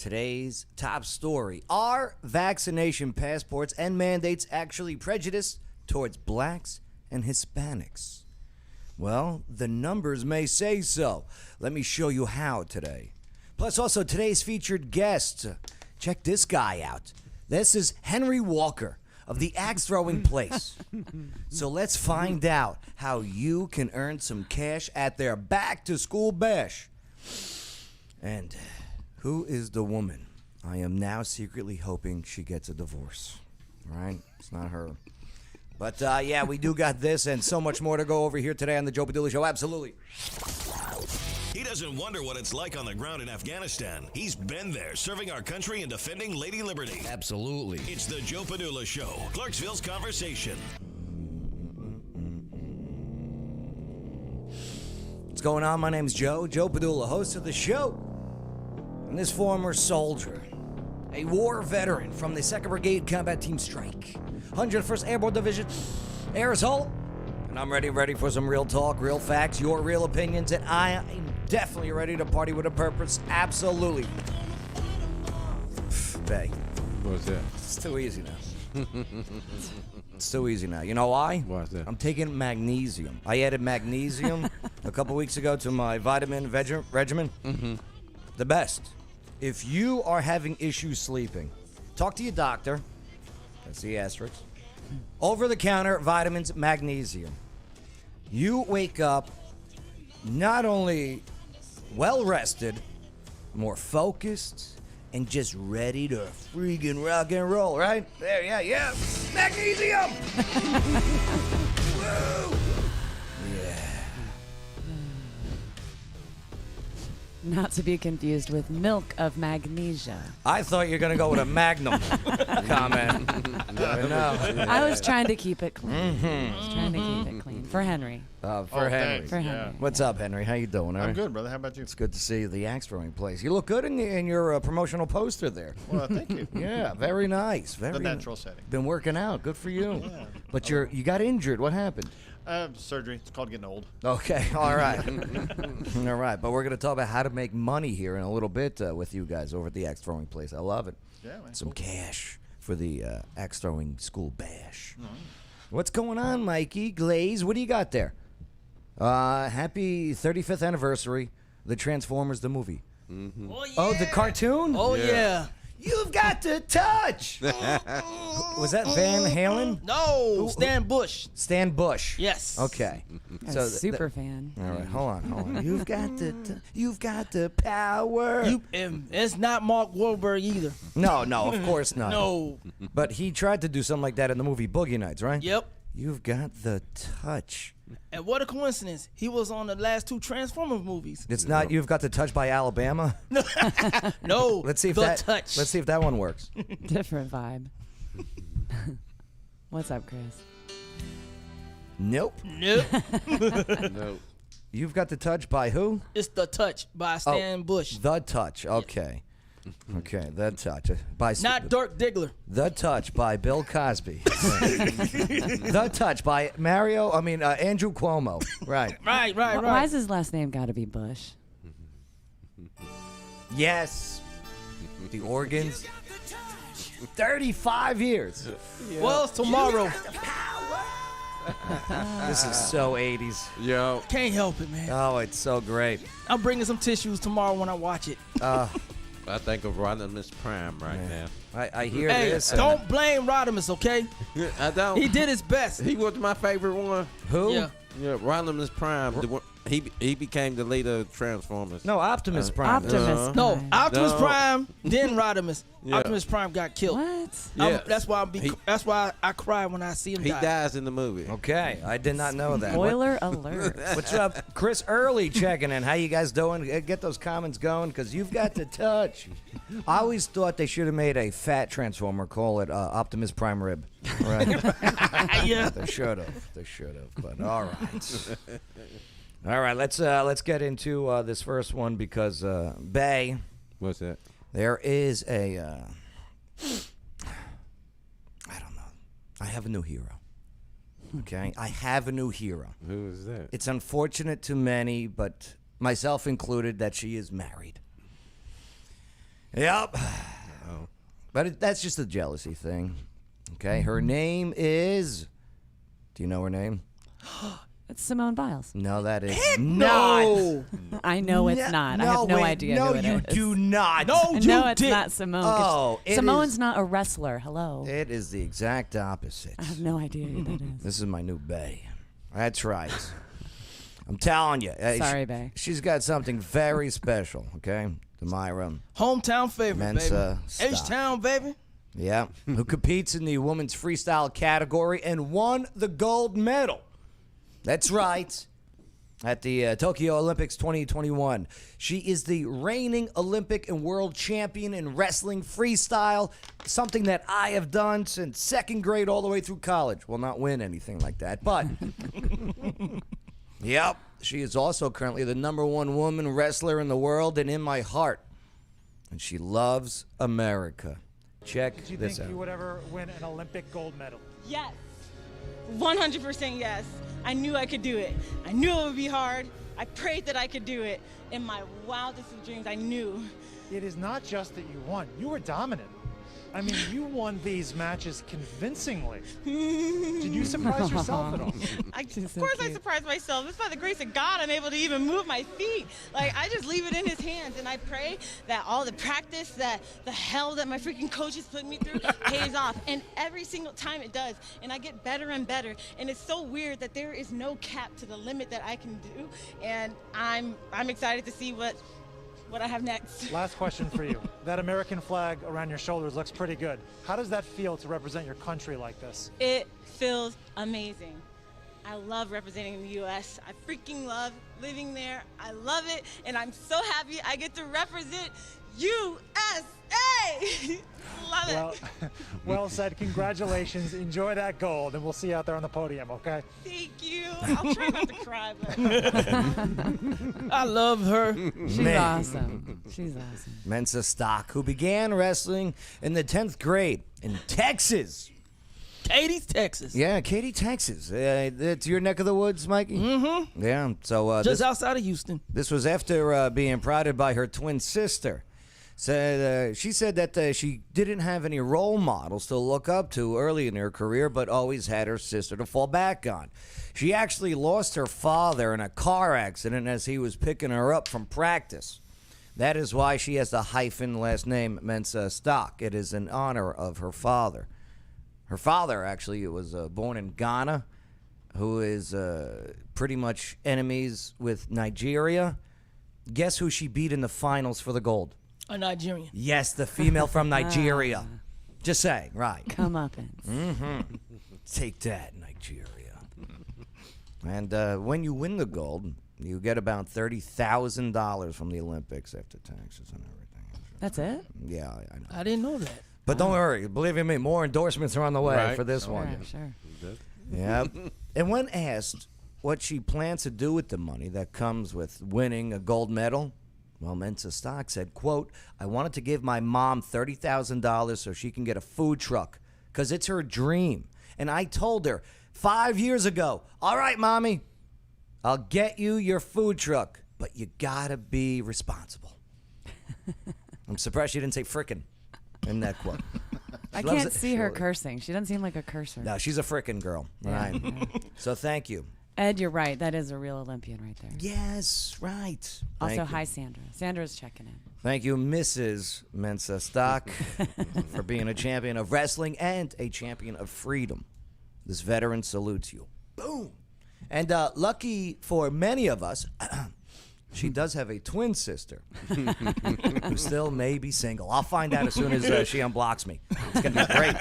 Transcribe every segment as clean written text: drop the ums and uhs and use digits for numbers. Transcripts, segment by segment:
Today's top story. Are vaccination passports and mandates actually prejudice towards blacks and Hispanics? Well, the numbers may say so. Let me show you how today. Plus, also today's featured guest. Check this guy out. This is Henry Walker of the axe throwing place. So let's find out how you can earn some cash at their back to school bash. And who is the woman? I am now secretly hoping she gets a divorce. Right? It's not her. But yeah, we do got this and so much more to go over here today on the Joe Padula Show. Absolutely. He doesn't wonder what it's like on the ground in Afghanistan. He's been there, serving our country and defending Lady Liberty. Absolutely. It's the Joe Padula Show, Clarksville's conversation. What's going on? My name's Joe Padula, host of the show. And this former soldier, a war veteran from the 2nd Brigade Combat Team Strike, 101st Airborne Division, Air Assault. And I'm ready for some real talk, real facts, your real opinions, and I am definitely ready to party with a purpose. Absolutely. Bay. What's that? It's too easy now. It's too easy now. You know why? Why's that? I'm taking magnesium. I added magnesium a couple weeks ago to my vitamin regimen. Mm-hmm. The best. If you are having issues sleeping, talk to your doctor. That's the asterisk. Over-the-counter vitamins, magnesium. You wake up not only well-rested, more focused, and just ready to freaking rock and roll, right? There, yeah. Magnesium! Woo! Yeah. Not to be confused with milk of magnesia. I thought you were going to go with a Magnum comment. No. I was trying to keep it clean. I was trying to keep it clean. For Henry. For Henry. thanks. For Yeah. Henry. What's up, Henry? How you doing? All I'm right? good, brother. How about you? It's good to see you, the axe throwing place. You look good in your promotional poster there. Well, thank you. Yeah, very nice. Very The natural setting. Been working out. Good for you. Yeah. But you got injured. What happened? Surgery. It's called getting old. Okay, all right. All right, but we're going to talk about how to make money here in a little bit with you guys over at the axe throwing place. I love it. Yeah, man. Some cash for the axe throwing school bash. Mm-hmm. What's going on, Mikey? Glaze, what do you got there? Happy 35th anniversary, The Transformers, the movie. Mm-hmm. Oh, yeah. Oh, the cartoon? Oh, yeah. You've got to touch. Was that Van Halen? No, Stan Bush. Stan Bush. Yes. Okay. I'm So a super fan. all right, hold on. You've got the power. It's not Mark Wahlberg either. No, of course not. No. But he tried to do something like that in the movie Boogie Nights, right? Yep. You've got the touch. And what a coincidence. He was on the last 2 Transformers movies. It's not You've Got the Touch by Alabama. No. Let's see if The Touch. Let's see if that one works. Different vibe. What's up, Chris? Nope. Nope. No. You've Got the Touch by who? It's The Touch by Stan Bush. The Touch. Okay. Okay, The Touch by Not Dirk Diggler. The Touch by Bill Cosby. The Touch by Andrew Cuomo. Right. Right. Why has his last name got to be Bush? Yes. The organs. 35 years. Well, it's tomorrow. This is so 80s. Yo. Can't help it, man. Oh, it's so great. I'm bringing some tissues tomorrow when I watch it. I think of Rodimus Prime right now. I hear Hey, this. don't blame Rodimus, okay? I don't. He did his best. He was my favorite one. Who? Yeah. Yeah, Rodimus Prime. He became the leader of Transformers. No, Optimus Prime. Optimus. No, Prime. Optimus No. Prime, then Rodimus. Yeah. Optimus Prime got killed. What? Yeah. That's why I cry when I see him He die. dies in the movie. Okay, I did not know that. Spoiler alert. What's up? Chris Early checking in. How you guys doing? Get those comments going because you've got to touch. I always thought they should have made a fat Transformer, call it Optimus Prime Rib. Right. Yeah. They should have. But all right. All right, let's get into this first one because Bay, What's that? there is a I don't know. I have a new hero. Okay, I have a new hero. Who is that? It's unfortunate to many, but myself included, that she is married. Yep. But that's just a jealousy thing. Okay, her name is... Do you know her name? It's Simone Biles. No, that is No. I know it's not. I have no idea who it is. No, you do not. No, you No, it's did. not Simone. Oh, it Simone's is- not a wrestler. Hello. It is the exact opposite. I have no idea who that is. This is my new bae. That's right. I'm telling you. Sorry, bae. She's got something very special, okay? To Myra. Hometown favorite, Mensa baby. stock. H-Town, baby. Yeah. Who competes in the women's freestyle category and won the gold medal. That's right. At the Tokyo Olympics 2021. She is the reigning Olympic and world champion in wrestling freestyle, something that I have done since second grade all the way through college. Well, not win anything like that, but... Yep. She is also currently the #1 woman wrestler in the world and in my heart. And she loves America. Check Did you this think out. you would ever win an Olympic gold medal? Yes. 100% yes. I knew I could do it. I knew it would be hard. I prayed that I could do it. In my wildest of dreams, I knew. It is not just that you won, you were dominant. I mean, you won these matches convincingly. Did you surprise yourself at all? Of course I surprised myself. It's by the grace of God I'm able to even move my feet. Like, I just leave it in his hands, and I pray that all the practice, that the hell that my freaking coaches put me through pays off. And every single time it does, and I get better and better. And it's so weird that there is no cap to the limit that I can do, and I'm excited to see what I have next. Last question for you. That American flag around your shoulders looks pretty good. How does that feel to represent your country like this? It feels amazing. I love representing the U.S. I freaking love living there. I love it, and I'm so happy I get to represent USA. Love it. Well said. Congratulations. Enjoy that gold, and we'll see you out there on the podium, okay? Thank you. I'll try not to cry, but I love her. She's awesome. She's awesome. Mensa Stock, who began wrestling in the 10th grade in Texas. Katie's, Texas. Yeah, Katy, Texas. That's your neck of the woods, Mikey? Mm-hmm. Yeah, so Just outside of Houston. this was after being prodded by her twin sister. She said that she didn't have any role models to look up to early in her career, but always had her sister to fall back on. She actually lost her father in a car accident as he was picking her up from practice. That is why she has the hyphen last name Mensa Stock. It is in honor of her father. Her father actually was born in Ghana, who is pretty much enemies with Nigeria. Guess who she beat in the finals for the gold? A Nigerian. Yes, the female from Nigeria. Just saying, right. Come up Take that, Nigeria. And when you win the gold, you get about $30,000 from the Olympics after taxes and everything. That's it? Yeah, I know. I didn't know that. But don't worry, believe me, more endorsements are on the way Right. for this one. Sure. Yep. And when asked what she plans to do with the money that comes with winning a gold medal, well, Mensa Stock said, quote, I wanted to give my mom $30,000 so she can get a food truck because it's her dream. And I told her 5 years ago, all right, Mommy, I'll get you your food truck, but you gotta be responsible. I'm surprised she didn't say frickin' in that quote. I She loves can't it. see her cursing. She doesn't seem like a cursor. No, she's a frickin' girl. Right. So thank you. Ed, you're right. That is a real Olympian right there. Yes, right. Also, Thank you. hi, Sandra. Sandra's checking in. Thank you, Mrs. Mensa Stock, for being a champion of wrestling and a champion of freedom. This veteran salutes you. Boom. And lucky for many of us, she does have a twin sister who still may be single. I'll find out as soon as she unblocks me. It's going to be great.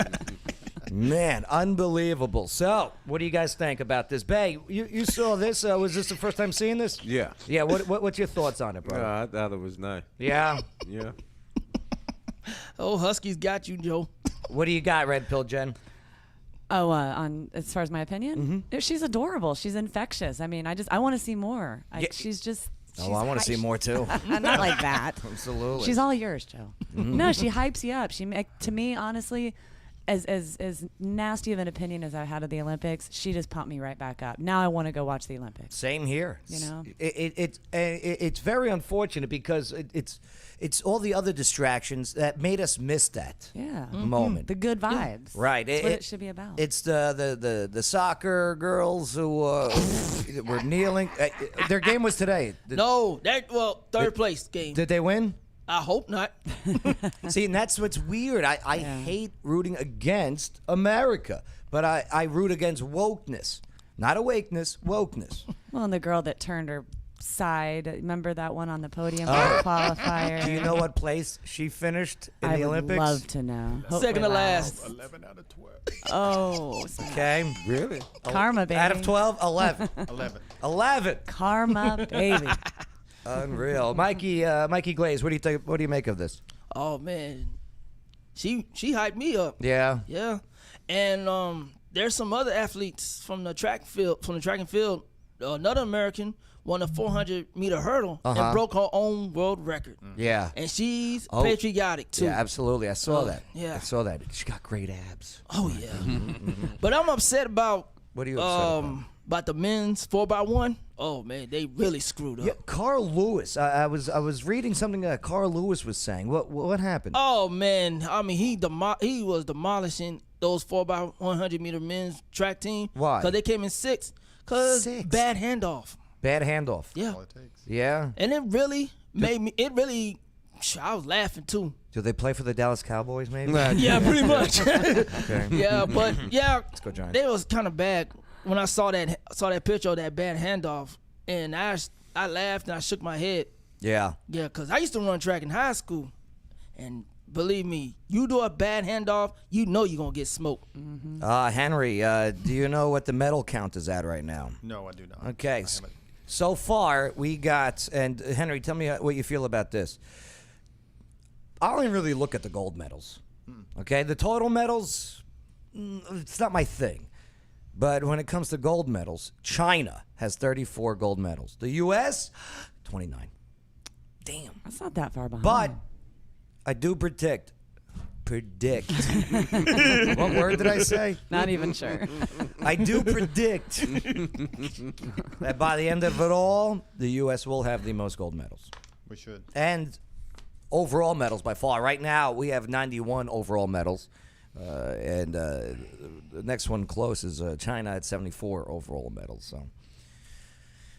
Man, unbelievable. So, what do you guys think about this? Bay, you saw this. Was this the first time seeing this? Yeah. Yeah, what's your thoughts on it, bro? I thought it was nice. Yeah? Yeah. Oh, Huskies got you, Joe. What do you got, Red Pill Jen? Oh, on as far as my opinion, she's adorable. She's infectious. I mean, I want to see more. Yeah. She's just. Oh, I want to see more, too. Not like that. Absolutely. She's all yours, Joe. No, she hypes you up. To me, honestly, as nasty of an opinion as I had of the Olympics, she just pumped me right back up. Now I want to go watch the Olympics. Same here. You know? It's very unfortunate because it's all the other distractions that made us miss that moment. The good vibes. Right. That's what it should be about. It's the soccer girls who were kneeling. Their game was today. Third place game. Did they win? I hope not. See, and that's what's weird. I hate rooting against America, but I root against wokeness. Not awakeness, wokeness. Well, and the girl that turned her side, remember that one on the podium for the qualifier? Do you know what place she finished in the Olympics? I would love to know. Second to last. 11 out of 12. Oh, Okay. Really? karma, baby. Out of 12, 11. 11. Karma, baby. Unreal. Mikey Glaze, what do you think? What do you make of this? Oh man, she hyped me up. Yeah. Yeah, and there's some other athletes from the track and field. Another American won a 400-meter hurdle and broke her own world record. Yeah. And she's patriotic too. Yeah, absolutely. I saw that. yeah. I saw that. She got great abs. Oh yeah. But I'm upset about What are you upset about the men's 4x1. Oh man, they really screwed up. Yeah, Carl Lewis. I was reading something that Carl Lewis was saying. What happened? Oh man, I mean he was demolishing those 4x100 meter men's track team. Why? Because they came in sixth. Cause Sixth? bad handoff. Bad handoff. Yeah, All it takes. Yeah. and it really made me. I was laughing too. Do they play for the Dallas Cowboys? Maybe. Yeah, pretty much. Okay. Yeah, but yeah, go Giants. they was kind of bad when I saw that picture of that bad handoff, and I laughed and I shook my head. Yeah. Yeah, because I used to run track in high school, and believe me, you do a bad handoff, you know you're going to get smoked. Henry, do you know what the medal count is at right now? No, I do not. Okay. I haven't. So far, we got, and Henry, tell me what you feel about this. I don't even really look at the gold medals. Okay, the total medals, it's not my thing. But when it comes to gold medals, China has 34 gold medals. The U.S., 29. Damn. That's not that far behind. But I do predict. What word did I say? Not even sure. I do predict that by the end of it all, the U.S. will have the most gold medals. We should. And overall medals by far. Right now, we have 91 overall medals. And the next one close is China at 74 overall medals.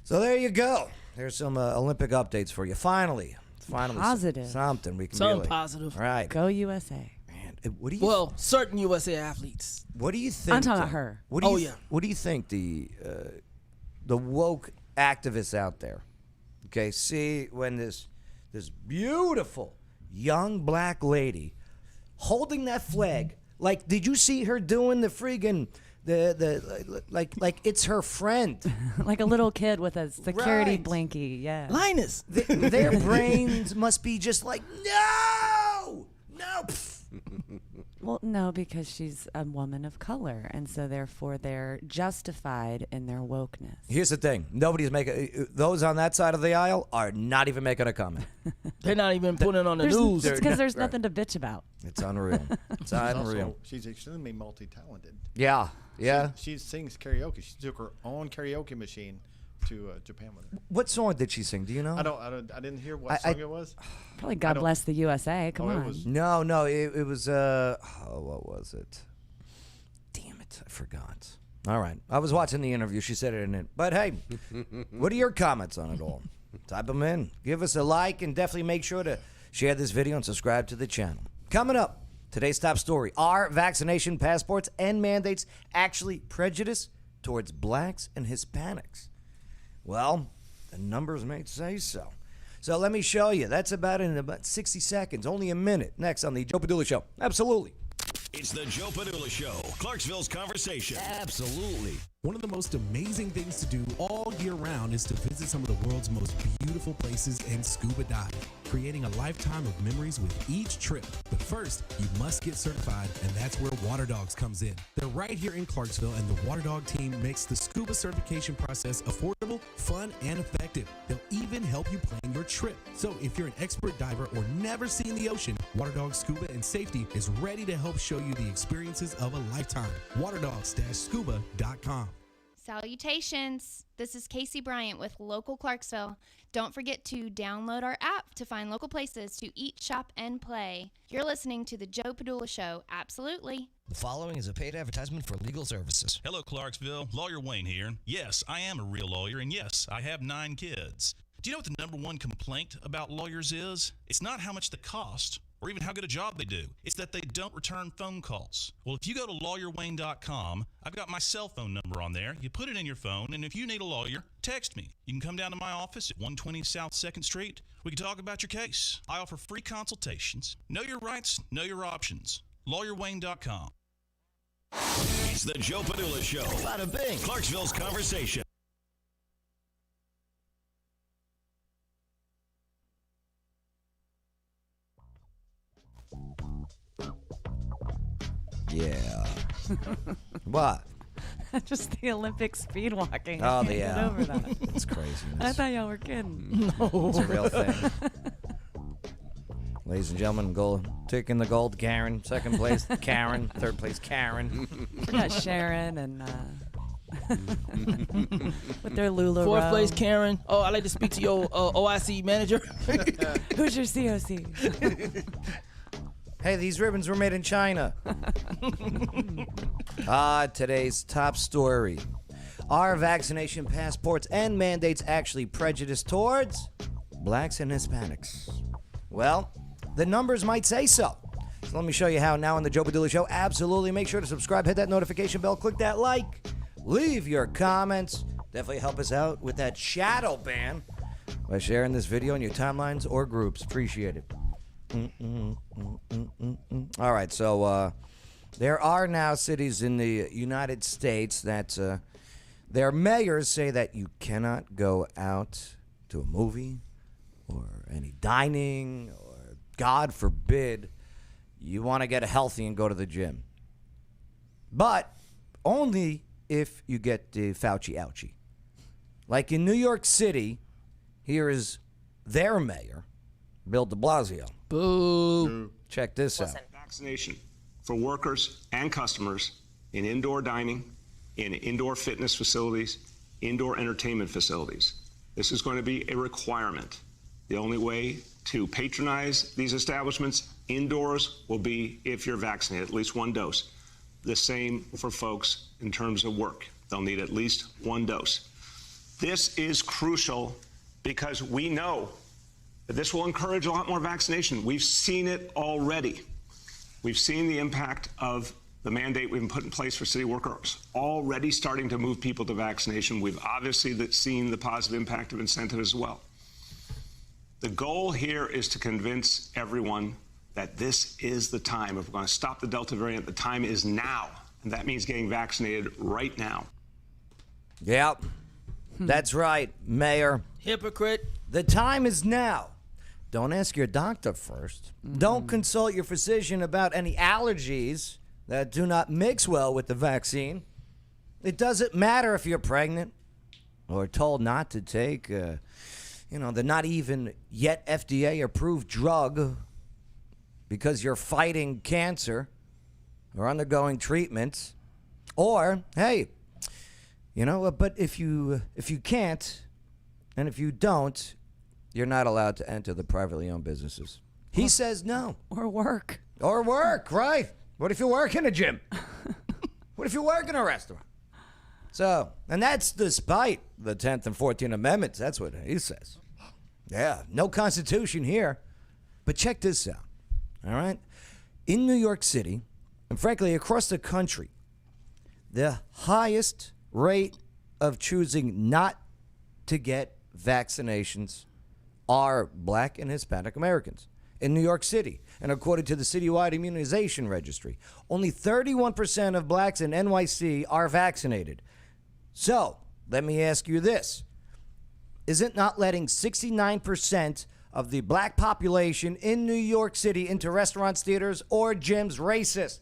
So there you go. There's some Olympic updates for you. Finally, Positive. something we can Something really. positive. Right. Go USA. Man, what do you? Well, certain USA athletes. What do you think? I'm talking about her. What do you, Oh, yeah. What do you think the woke activists out there? Okay, see when this beautiful young black lady holding that flag. Like, did you see her doing the friggin' like it's her friend? Like a little kid with a security Right. blinky. Yeah. Linus. Their brains must be just like, no. Pff. Well, no, because she's a woman of color, and so therefore they're justified in their wokeness. Here's the thing: nobody's making those on that side of the aisle are not even making a comment. They're not even putting it on the news. It's because there's nothing to bitch about. It's unreal. It's unreal. Also, she's extremely multi-talented. Yeah. She sings karaoke. She took her own karaoke machine to Japan with her. What song did she sing? Do you know? I didn't hear what song it was. Probably God Bless the USA. Come Oh, it on. was- No, it was what was it? Damn it, I forgot. All right, I was watching the interview. She said it in it. But hey, what are your comments on it all? Type them in. Give us a like and definitely make sure to share this video and subscribe to the channel. Coming up, today's top story: are vaccination passports and mandates actually prejudice towards blacks and Hispanics? Well, the numbers may say so. So let me show you. That's about in about 60 seconds, only a minute. Next on the Joe Padula Show. Absolutely. It's the Joe Padula Show, Clarksville's conversation. Absolutely. One of the most amazing things to do all year round is to visit some of the world's most beautiful places and scuba dive, creating a lifetime of memories with each trip. But first, you must get certified, and that's where Water Dogs comes in. They're right here in Clarksville, and the Water Dog team makes the scuba certification process affordable, fun, and effective. They'll even help you plan your trip. So if you're an expert diver or never seen the ocean, Water Dog Scuba and Safety is ready to help show you the experiences of a lifetime. waterdogs-scuba.com. Salutations! This is Casey Bryant with Local Clarksville. Don't forget to download our app to find local places to eat, shop, and play. You're listening to The Joe Padula Show. Absolutely. The following is a paid advertisement for legal services. Hello, Clarksville. Lawyer Wayne here. Yes, I am a real lawyer, and yes, I have 9 kids. Do you know what the number one complaint about lawyers is? It's not how much they cost or even how good a job they do. It's that they don't return phone calls. Well, if you go to lawyerwayne.com, I've got my cell phone number on there. You put it in your phone, and if you need a lawyer, text me. You can come down to my office at 120 South 2nd Street. We can talk about your case. I offer free consultations. Know your rights, know your options. lawyerwayne.com. It's the Joe Padula Show. Bada bing. Clarksville's conversation. Yeah. What? Just the Olympic speed walking. Oh, I can't get over that. It's crazy. I thought y'all were kidding. It's a real thing. Ladies and gentlemen, taking the gold, Karen. Second place, Karen. Third place, Karen. Forgot Sharon and with their Lula. Fourth place, Karen. Oh, I'd like to speak to your OIC manager. Who's your COC? Hey, these ribbons were made in China. Today's top story. Are vaccination passports and mandates actually prejudiced towards blacks and Hispanics? Well, the numbers might say so. So let me show you how now on the Joe Padula Show. Absolutely. Make sure to subscribe, hit that notification bell, click that like, leave your comments. Definitely help us out with that shadow ban by sharing this video in your timelines or groups. Appreciate it. All right, so there are now cities in the United States that their mayors say that you cannot go out to a movie or any dining or, God forbid, you want to get healthy and go to the gym. But only if you get the Fauci ouchie. Like in New York City, here is their mayor, Bill de Blasio. Boo. Check this out. Vaccination for workers and customers in indoor dining, in indoor fitness facilities, indoor entertainment facilities. This is going to be a requirement. The only way to patronize these establishments indoors will be if you're vaccinated, at least 1 dose. The same for folks in terms of work. They'll need at least 1 dose. This is crucial because we know that this will encourage a lot more vaccination. We've seen it already. We've seen the impact of the mandate we've put in place for city workers already starting to move people to vaccination. We've obviously seen the positive impact of incentive as well. The goal here is to convince everyone that this is the time. If we're going to stop the Delta variant, the time is now. And that means getting vaccinated right now. Yep. That's right, Mayor. Hypocrite. The time is now. Don't ask your doctor first. Don't consult your physician about any allergies that do not mix well with the vaccine. It doesn't matter if you're pregnant or told not to take, the not even yet FDA approved drug because you're fighting cancer or undergoing treatments. Or, hey, but if you can't and if you don't, you're not allowed to enter the privately owned businesses. He says no. Or work. Or work, right. What if you work in a gym? What if you work in a restaurant? So, and that's despite the 10th and 14th Amendments. That's what he says. Yeah, no Constitution here. But check this out, all right? In New York City, and frankly across the country, the highest rate of choosing not to get vaccinations are black and Hispanic Americans in New York City. And according to the citywide immunization registry, only 31% of blacks in NYC are vaccinated. So, let me ask you this. Isn't not letting 69% of the black population in New York City into restaurants, theaters, or gyms racist?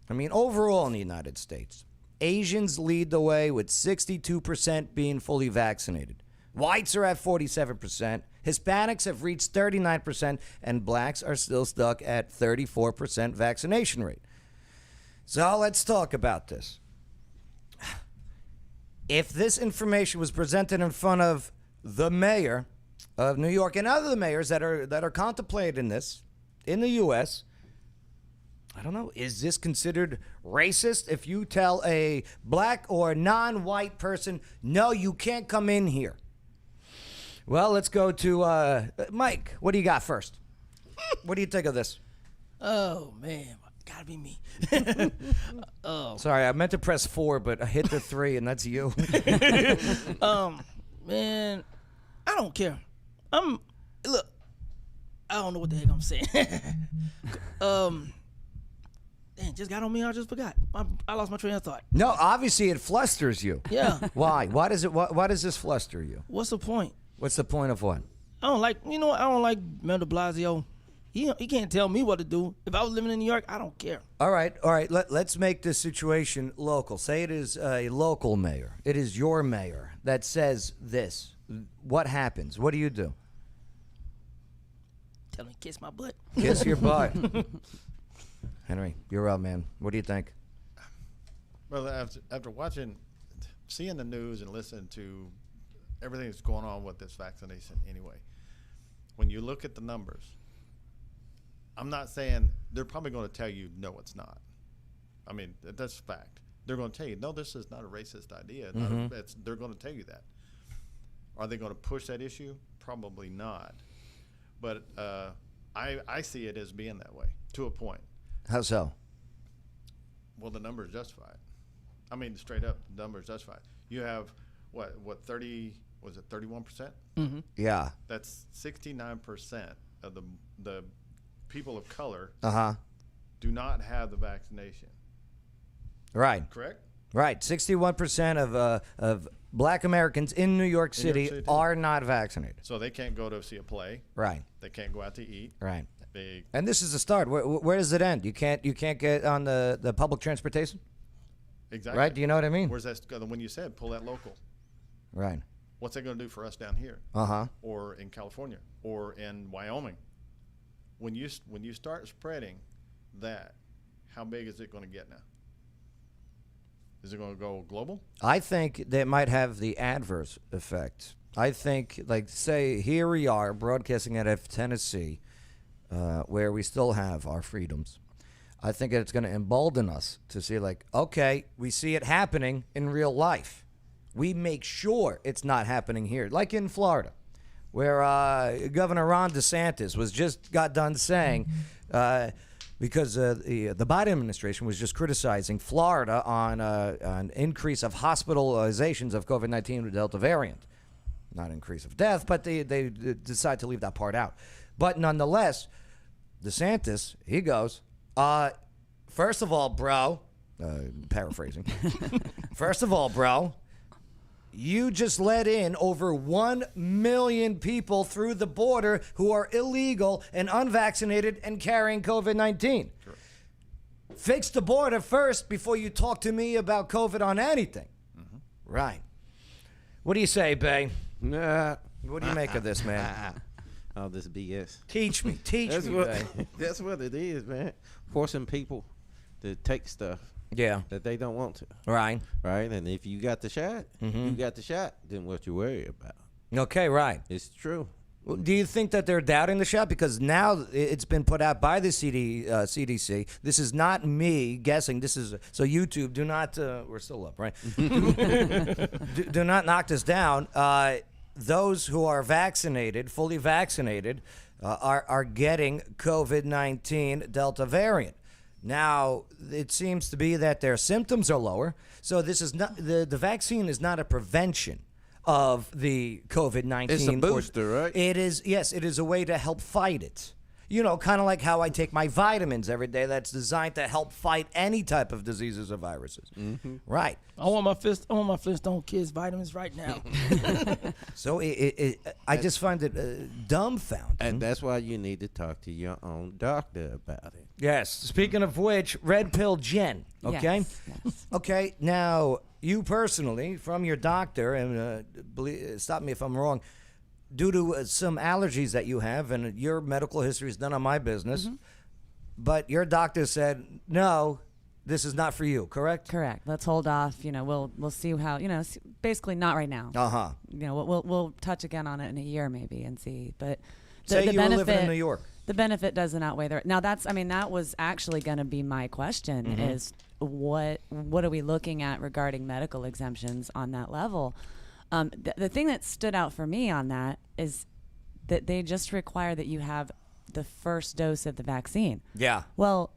I mean, overall in the United States, Asians lead the way with 62% being fully vaccinated. Whites are at 47%. Hispanics have reached 39%, and blacks are still stuck at 34% vaccination rate. So let's talk about this. If this information was presented in front of the mayor of New York and other mayors that are contemplating this in the U.S., I don't know, is this considered racist if you tell a black or non-white person, no, you can't come in here? Well, let's go to Mike. What do you got first? What do you think of this? Oh, man. Gotta be me. Sorry, I meant to press 4, but I hit the 3, and that's you. Man, I don't care. Look, I don't know what the heck I'm saying. Dang, just got on me. I just forgot. I lost my train of thought. No, obviously it flusters you. Yeah. Why? Why does this fluster you? What's the point? What's the point of what? I don't like Mayor de Blasio. He can't tell me what to do. If I was living in New York, I don't care. All right. Let's make this situation local. Say it is a local mayor. It is your mayor that says this. What happens? What do you do? Tell him to kiss my butt. Kiss your butt. Henry, you're up, man. What do you think? Well, after seeing the news and listening to everything that's going on with this vaccination anyway, when you look at the numbers, I'm not saying they're probably going to tell you, no, it's not. I mean, that's a fact. They're going to tell you, no, this is not a racist idea. They're going to tell you that. Are they going to push that issue? Probably not. But I see it as being that way to a point. How so? Well, the numbers justify it. I mean, straight up, the numbers justify it. You have, what 30, was it 31%? Mm-hmm. Yeah. That's 69% of the people of color do not have the vaccination. Right. Correct? Right. 61% of black Americans in New York City are not vaccinated. So they can't go to see a play. Right. They can't go out to eat. Right. And this is the start. Where does it end? You can't get on the public transportation? Exactly. Right? Do you know what I mean? Where's that? When you said pull that local. Right. What's that going to do for us down here? Or in California or in Wyoming? When you start spreading that, how big is it going to get now? Is it going to go global? I think that might have the adverse effect. I think, like, say, here we are broadcasting out of Tennessee, where we still have our freedoms. I think it's going to embolden us to see, like, okay, we see it happening in real life. We make sure it's not happening here, like in Florida, where Governor Ron DeSantis got done saying, because the Biden administration was just criticizing Florida on an increase of hospitalizations of COVID-19 with the Delta variant. Not increase of death, but they decide to leave that part out. But nonetheless, DeSantis, he goes, first of all, bro, paraphrasing, first of all, bro, you just let in over 1 million people through the border who are illegal and unvaccinated and carrying COVID-19. Sure. Fix the border first before you talk to me about COVID on anything. Mm-hmm. Right. What do you say, Bay? Nah. What do you make of this, man? All this BS. Teach me, Bay. That's what it is, man. Forcing people to take stuff. Yeah. That they don't want to. Right. Right. And if you got the shot, you got the shot, then what you worry about. Okay, right. It's true. Well, do you think that they're doubting the shot? Because now it's been put out by the CDC. This is not me guessing. This is, so YouTube, do not, we're still up, right? do not knock this down. Those who are vaccinated, fully vaccinated, are getting COVID-19 Delta variant. Now, it seems to be that their symptoms are lower. So this is not, the vaccine is not a prevention of the COVID-19. It's a booster, right? It is, yes, it is a way to help fight it. You know, kind of like how I take my vitamins every day. That's designed to help fight any type of diseases or viruses. Right. I want my Flintstone Kids vitamins right now. So I just find it dumbfounding. And that's why you need to talk to your own doctor about it. Yes. Speaking of which, Red Pill Jen. Okay. Yes. Okay. Now, you personally, from your doctor, and stop me if I'm wrong, due to some allergies that you have, and your medical history is none of my business, but your doctor said, no, this is not for you, correct? Correct. Let's hold off. You know, we'll see how. You know, basically not right now. You know, we'll touch again on it in a year maybe and see. But Say the you benefit, were living in New York. The benefit doesn't outweigh the. Now that was actually going to be my question: is what are we looking at regarding medical exemptions on that level? The thing that stood out for me on that is that they just require that you have the first dose of the vaccine. Yeah. Well,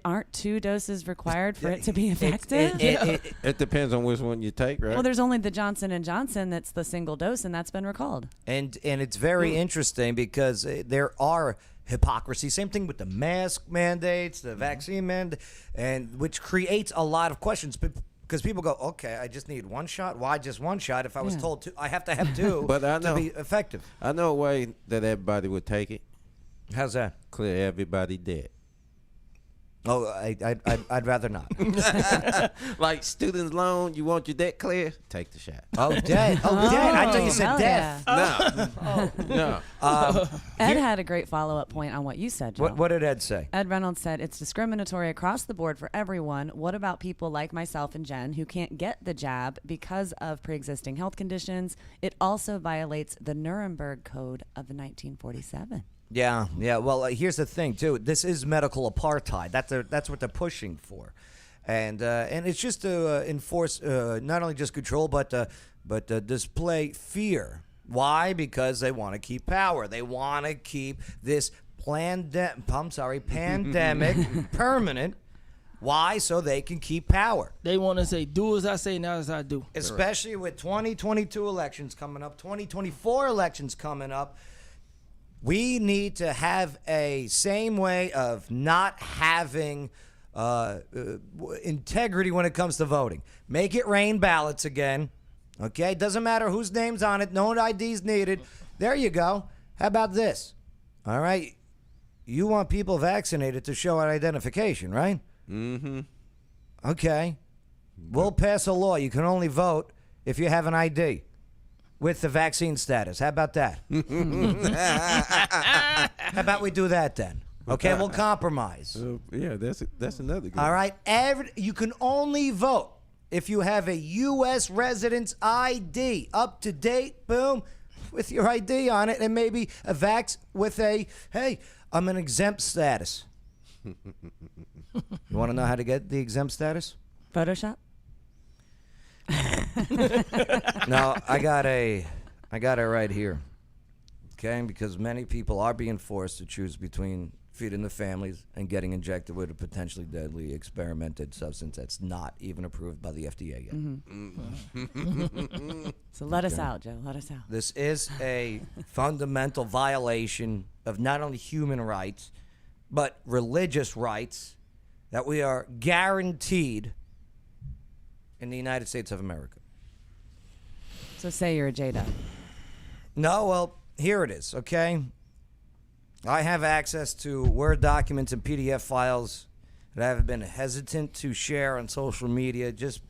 aren't 2 doses required for it to be effective? It depends on which one you take, right? Well, there's only the Johnson & Johnson that's the single dose, and that's been recalled. And it's very interesting because there are hypocrisy. Same thing with the mask mandates, the vaccine mandate, and which creates a lot of questions. Because people go, okay, I just need 1 shot. Why just 1 shot? If I was told I have to have 2 But I know, to be effective. I know a way that everybody would take it. How's that? Clear everybody dead. Oh, I'd rather not. Like student loan, you want your debt clear? Take the shot. Oh, dead. Oh, dead. I thought you said death. Yeah. No. Ed had a great follow-up point on what you said, Joe. What did Ed say? Ed Reynolds said, it's discriminatory across the board for everyone. What about people like myself and Jen who can't get the jab because of pre-existing health conditions? It also violates the Nuremberg Code of 1947. Yeah. Well, here's the thing, too. This is medical apartheid. That's what they're pushing for. And it's just to enforce not only just control, but display fear. Why? Because they want to keep power. They want to keep this pandemic permanent. Why? So they can keep power. They want to say, do as I say, not as I do. Especially with 2022 elections coming up, 2024 elections coming up. We need to have a same way of not having integrity when it comes to voting. Make it rain ballots again. Okay? Doesn't matter whose name's on it. No ID's needed. There you go. How about this? All right? You want people vaccinated to show an identification, right? Mm-hmm. Okay. We'll pass a law. You can only vote if you have an ID with the vaccine status. How about that? How about we do that then? Okay, we'll compromise. Yeah, that's another good All right, you can only vote if you have a U.S. residence ID, up to date, boom, with your ID on it, and maybe a vax with hey, I'm an exempt status. You want to know how to get the exempt status? Photoshop? No, I got it right here. Okay, because many people are being forced to choose between feeding the families and getting injected with a potentially deadly experimented substance that's not even approved by the FDA yet. So let us out, Joe. Let us out. This is a fundamental violation of not only human rights, but religious rights that we are guaranteed in the United States of America. So say you're a J-Dub. No, well, here it is, okay? I have access to Word documents and PDF files that I've been hesitant to share on social media just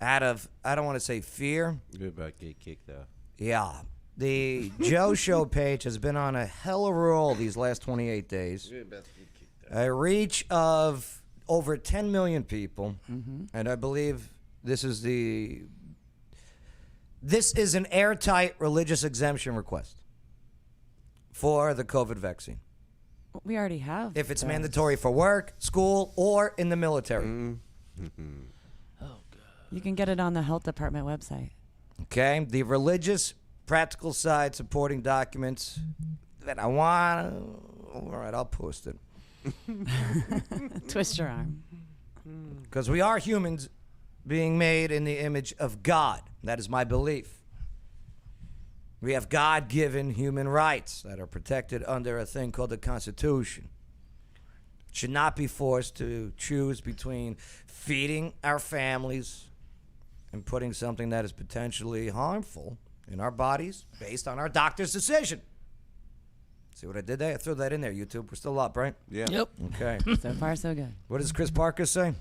out of, I don't want to say fear. You're about to get kicked out. Yeah. The Joe Show page has been on a hell of a roll these last 28 days. You're about to get kicked out. A reach of over 10 million people, and I believe this is an airtight religious exemption request for the COVID vaccine. We already have. If it's mandatory for work, school, or in the military. Oh, God. You can get it on the health department website. Okay? The religious, practical side supporting documents that I want. All right, I'll post it. Twist your arm. Because we are humans being made in the image of God. That is my belief. We have God-given human rights that are protected under a thing called the Constitution. Should not be forced to choose between feeding our families and putting something that is potentially harmful in our bodies based on our doctor's decision. See what I did there? I threw that in there, YouTube. We're still up, right? Yeah. Yep. Okay. So far, so good. What does Chris Parker say?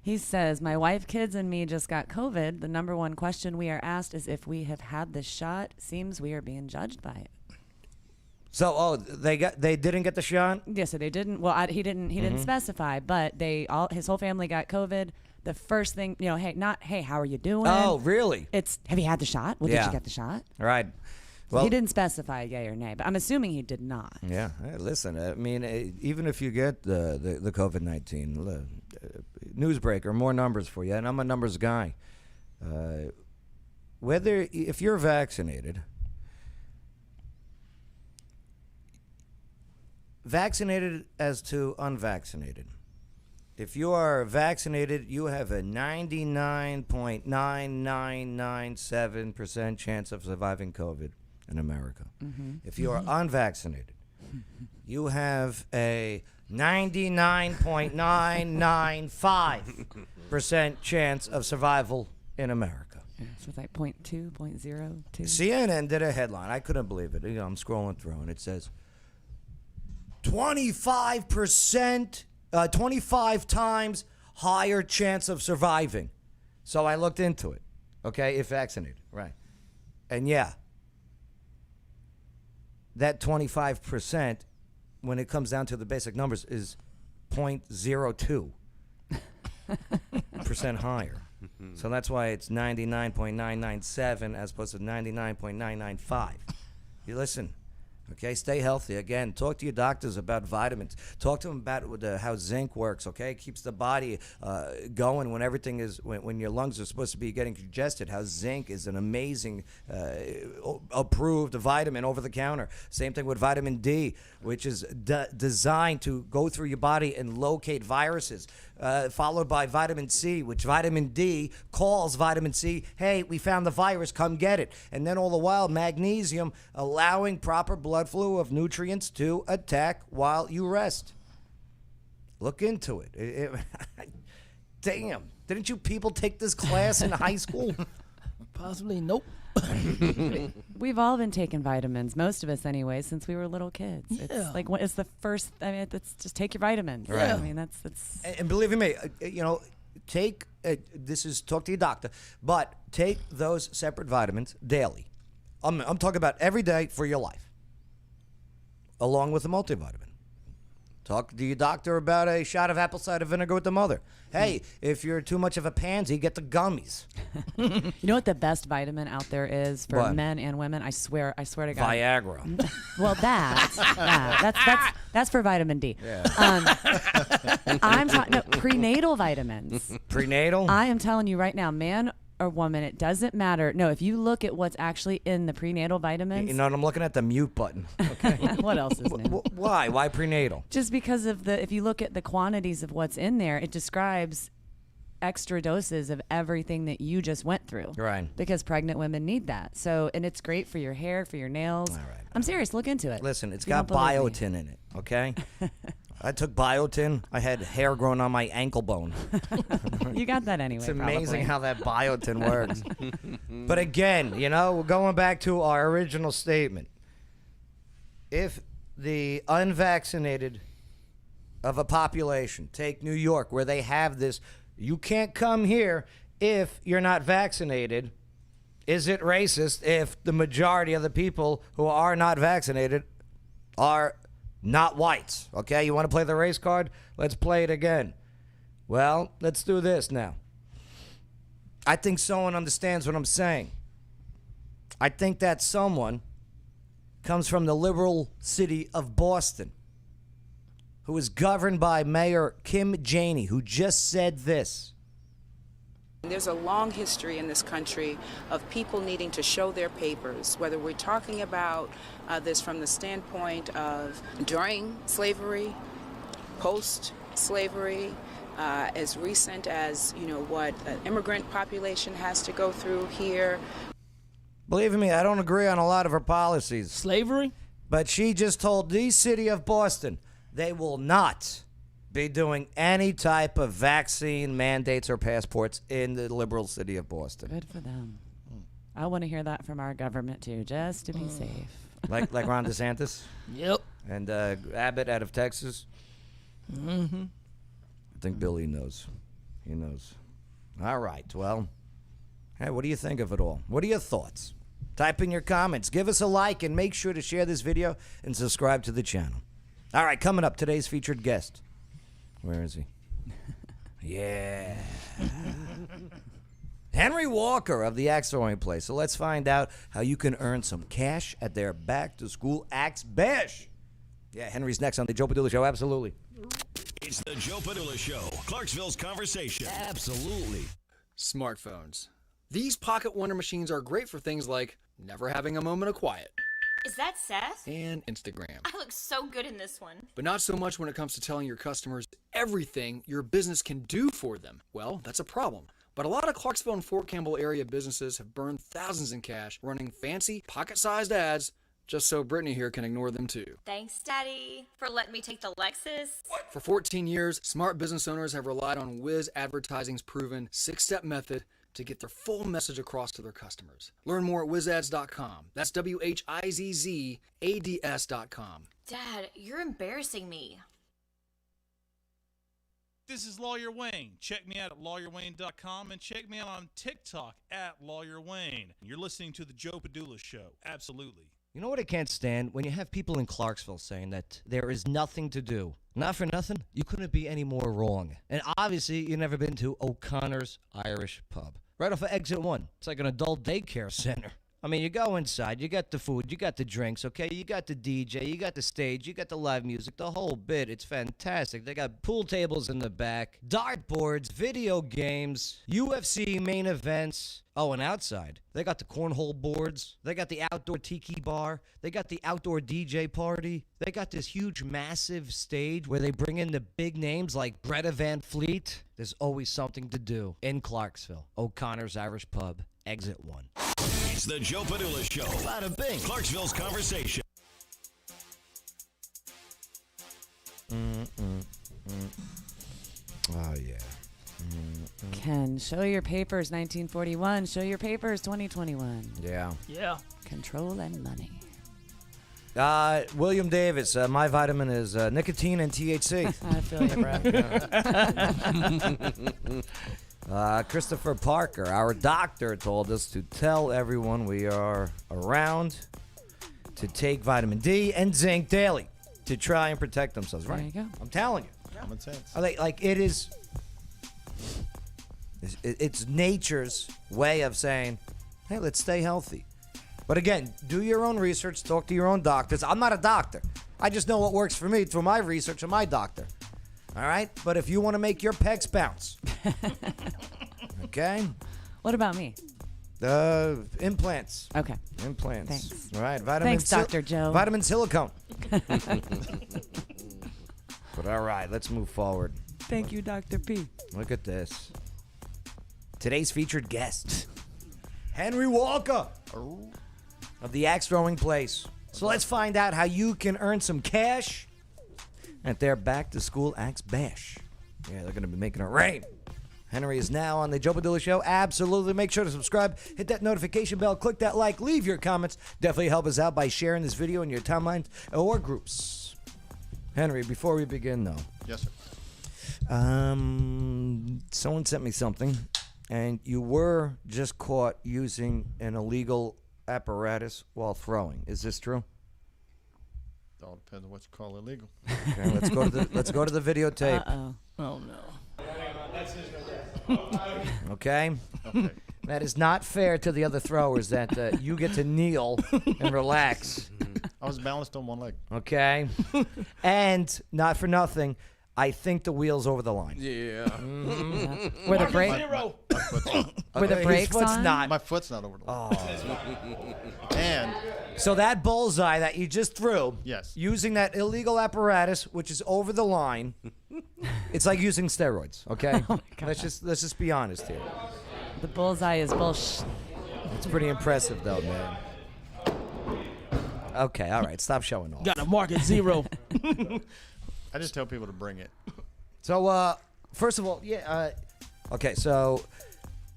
He says, my wife, kids, and me just got COVID. The number one question we are asked is if we have had the shot. Seems we are being judged by it. So, they didn't get the shot? Yeah, so they didn't. Well, he didn't specify, but his whole family got COVID. The first thing, hey, how are you doing? Oh, really? It's, have you had the shot? Well, did you get the shot? Right. Well, he didn't specify yay or nay, but I'm assuming he did not. Yeah. Hey, listen, I mean, even if you get the COVID-19, newsbreaker, more numbers for you, and I'm a numbers guy. If you're vaccinated as to unvaccinated. If you are vaccinated, you have a 99.9997% chance of surviving COVID in America. If you are unvaccinated, you have a 99.995% chance of survival in America. Yeah, so it's like 0.2, 0.02. CNN did a headline. I couldn't believe it. I'm scrolling through, and it says 25%, 25 times higher chance of surviving. So I looked into it, okay, if vaccinated, right. And yeah, that 25%, when it comes down to the basic numbers, is 0.02% higher. So that's why it's 99.997 as opposed to 99.995. You listen. Okay, stay healthy. Again, talk to your doctors about vitamins. Talk to them about how zinc works. Okay, it keeps the body going when everything is when your lungs are supposed to be getting congested. How zinc is an amazing approved vitamin over the counter. Same thing with vitamin D, which is designed to go through your body and locate viruses. Followed by vitamin C, which vitamin D calls vitamin C, hey, we found the virus, come get it. And then all the while, magnesium, allowing proper blood flow of nutrients to attack while you rest. Look into it. Damn, didn't you people take this class in high school? Possibly, nope. We've all been taking vitamins, most of us anyway, since we were little kids. Yeah. It's like, it's the first, it's just take your vitamins. Right. I mean, that's. And believe me, take, talk to your doctor, but take those separate vitamins daily. I'm talking about every day for your life, along with a multivitamin. Talk to your doctor about a shot of apple cider vinegar with the mother. Hey, if you're too much of a pansy, get the gummies. You know what the best vitamin out there is for What? men and women? I swear to God. Viagra. Well, that's for vitamin D. Yeah. I'm talking prenatal vitamins. Prenatal? I am telling you right now, man or woman, it doesn't matter. No, if you look at what's actually in the prenatal vitamins. You know, I'm looking at the mute button. Okay. What else is new? Why? Why prenatal? Just because of if you look at the quantities of what's in there, it describes extra doses of everything that you just went through. Right. Because pregnant women need that. So, and it's great for your hair, for your nails. All right. I'm serious. Look into it. Listen, it's If you got don't believe me. biotin in it, okay? I took biotin. I had hair growing on my ankle bone. You got that anyway. It's amazing probably. how that biotin works. But again, we're going back to our original statement. If the unvaccinated of a population, take New York, where they have this, you can't come here if you're not vaccinated. Is it racist if the majority of the people who are not vaccinated are not whites? Okay, you want to play the race card? Let's play it again. Well, let's do this now. I think someone understands what I'm saying. I think that someone comes from the liberal city of Boston, who is governed by Mayor Kim Janey, who just said this. There's a long history in this country of people needing to show their papers, whether we're talking about this from the standpoint of during slavery, post-slavery, as recent as, what an immigrant population has to go through here. Believe me, I don't agree on a lot of her policies. Slavery? But she just told the city of Boston they will not be doing any type of vaccine mandates or passports in the liberal city of Boston. Good for them. I want to hear that from our government too, just to be safe. Like Ron DeSantis? Yep. And Abbott out of Texas? Mm-hmm. I think Billy knows. He knows. All right, well, hey, what do you think of it all? What are your thoughts? Type in your comments, give us a like, and make sure to share this video and subscribe to the channel. All right, coming up, today's featured guest. Where is he? Yeah. Henry Walker of the Axe Throwing Place. So let's find out how you can earn some cash at their back-to-school Axe Bash. Yeah, Henry's next on the Joe Padula Show. Absolutely. It's the Joe Padula Show, Clarksville's conversation. Absolutely. Smartphones. These pocket wonder machines are great for things like never having a moment of quiet Is that Seth? and Instagram. I look so good in this one. But not so much when it comes to telling your customers everything your business can do for them. Well, that's a problem. But a lot of Clarksville and Fort Campbell area businesses have burned thousands in cash running fancy, pocket-sized ads just so Brittany here can ignore them too. Thanks, Daddy, for letting me take the Lexus. For 14 years, smart business owners have relied on Wiz Advertising's proven 6-step method to get their full message across to their customers. Learn more at wizads.com. That's WHIZZADS.com. Dad, you're embarrassing me. This is Lawyer Wayne. Check me out at lawyerwayne.com and check me out on TikTok at Lawyer Wayne. You're listening to the Joe Padula Show. Absolutely. You know what I can't stand? When you have people in Clarksville saying that there is nothing to do. Not for nothing, you couldn't be any more wrong. And obviously, you've never been to O'Connor's Irish Pub. Right off of Exit 1. It's like an adult daycare center. I mean, you go inside, you got the food, you got the drinks, okay? You got the DJ, you got the stage, you got the live music, the whole bit. It's fantastic. They got pool tables in the back, dartboards, video games, UFC main events. Oh, and outside, they got the cornhole boards. They got the outdoor tiki bar. They got the outdoor DJ party. They got this huge, massive stage where they bring in the big names like Greta Van Fleet. There's always something to do in Clarksville. O'Connor's Irish Pub, Exit 1. It's the Joe Padula Show. Bada bing. Clarksville's conversation. Oh, yeah. Ken, show your papers 1941. Show your papers 2021. Yeah. Yeah. Control and money. William Davis, my vitamin is nicotine and THC. I feel you, bro. Christopher Parker, our doctor, told us to tell everyone we are around to take vitamin D and zinc daily to try and protect themselves. Right? There you go. I'm telling you. Common sense. Like it is. It's nature's way of saying, hey, let's stay healthy. But again, do your own research, talk to your own doctors. I'm not a doctor. I just know what works for me through my research and my doctor. All right? But if you want to make your pecs bounce, okay? What about me? Implants. Okay. Implants. Thanks. All right. Vitamin Thanks, Dr. Joe. Vitamin silicone. But all right, let's move forward. Thank you, Dr. P. Look at this. Today's featured guest, Henry Walker of the Axe Throwing Place. So let's find out how you can earn some cash at their back-to-school Axe Bash. Yeah, they're going to be making it rain. Henry is now on the Joe Padula Show. Absolutely. Make sure to subscribe, hit that notification bell, click that like, leave your comments. Definitely help us out by sharing this video in your timelines or groups. Henry, before we begin, though. Yes, sir. Someone sent me something, and you were just caught using an illegal apparatus while throwing. Is this true? It all depends on what you call illegal. Okay, let's go to the videotape. Uh-oh. Oh, no. Okay? That is not fair to the other throwers that you get to kneel and relax. I was balanced on one leg. Okay? And not for nothing, I think the wheel's over the line. Yeah. Mm-hmm. Were the brakes? Were the brakes His foot's on? not. My foot's not over the line. Oh. And so that bullseye that you just threw, yes, using that illegal apparatus, which is over the line, it's like using steroids. Okay, Oh let's just be honest here. The bullseye is bullshit. It's pretty impressive, though, man. Okay, all right. Stop showing off. Got to mark at 0. I just tell people to bring it. So, first of all, okay, so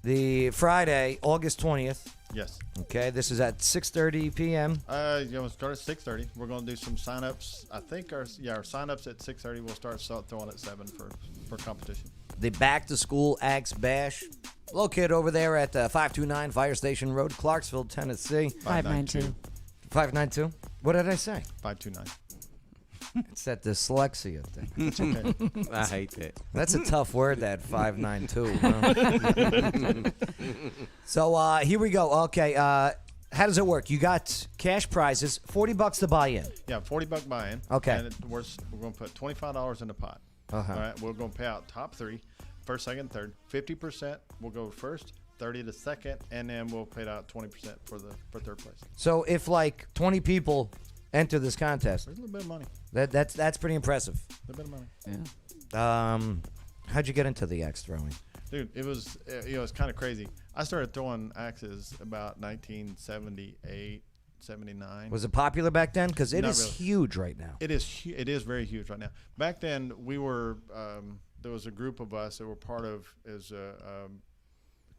the Friday, August 20th. Yes. Okay, this is at 6:30 p.m. We'll start at 6:30. We're going to do some sign-ups. I think our sign-ups at 6:30. We'll start throwing at 7 for competition. The Back to School Axe Bash, located over there at 529 Fire Station Road, Clarksville, Tennessee. 592. 592? What did I say? 529. It's that dyslexia thing. It's okay. I hate that. That's a tough word, that 592. Huh? So here we go. Okay, how does it work? You got cash prizes, $40 to buy in. Yeah, $40 buy-in. Okay. And we're going to put $25 in the pot. Uh-huh. All right, we're going to pay out top 3, first, second, third. 50% will go first, 30 to second, and then we'll pay out 20% for third place. So if like 20 people enter this contest, There's a little bit of money. That's pretty impressive. A little bit of money. Yeah. How'd you get into the axe throwing? Dude, it was it's kind of crazy. I started throwing axes about 1978, 79. Was it popular back then? Because it Not is really. huge right now. It is very huge right now. Back then, we were there was a group of us that were part of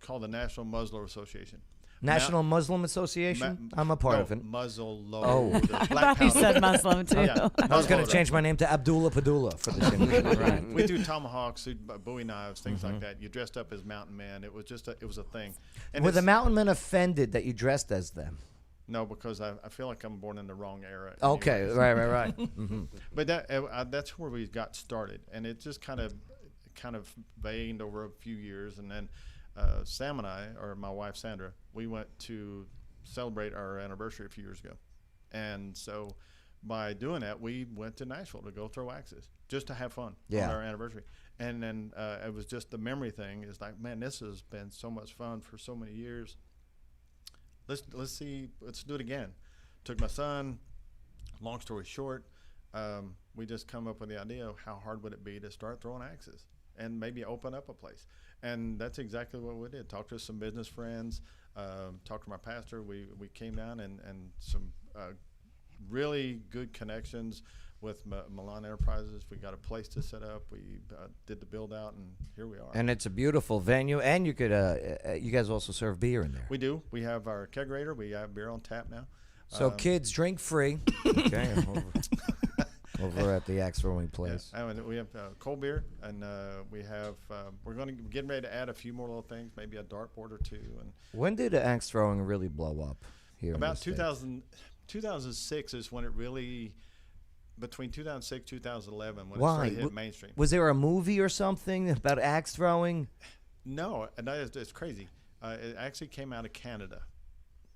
called the National Muzzler Association. National Muslim Association? I'm a part of it. Muzzle load. Oh. I thought you said Muslim, too. Yeah. I was going to change my name to Abdullah Padula for the same reason. Right. We do tomahawks, Bowie knives, things like that. You dressed up as mountain men. It was just it was a thing. And Were the mountain men offended that you dressed as them? No, because I feel like I'm born in the wrong era. Okay, anyways. right. Mm-hmm. But that's where we got started, and it just kind of waned over a few years, and then Sam and I, or my wife Sandra, we went to celebrate our anniversary a few years ago, and so by doing that, we went to Nashville to go throw axes just to have fun on our anniversary. And then it was just the memory thing. It's like, man, this has been so much fun for so many years. Let's do it again. Took my son. Long story short, we just come up with the idea of how hard would it be to start throwing axes and maybe open up a place. And that's exactly what we did. Talked to some business friends, talked to my pastor. We came down and some really good connections with Milan Enterprises. We got a place to set up. We did the build out, and here we are. And it's a beautiful venue, and you could you guys also serve beer in there. We do. We have our kegerator. We have beer on tap now. So kids, drink free. Okay. Over at the axe throwing place. Yeah. And we have cold beer, and we have we're going to get ready to add a few more little things, maybe a dartboard or two. And when did the axe throwing really blow up here? About in the 2006 is when it really, between 2006 2011, when it Why? started hitting mainstream. Was there a movie or something about axe throwing? No, and it's crazy. It actually came out of Canada.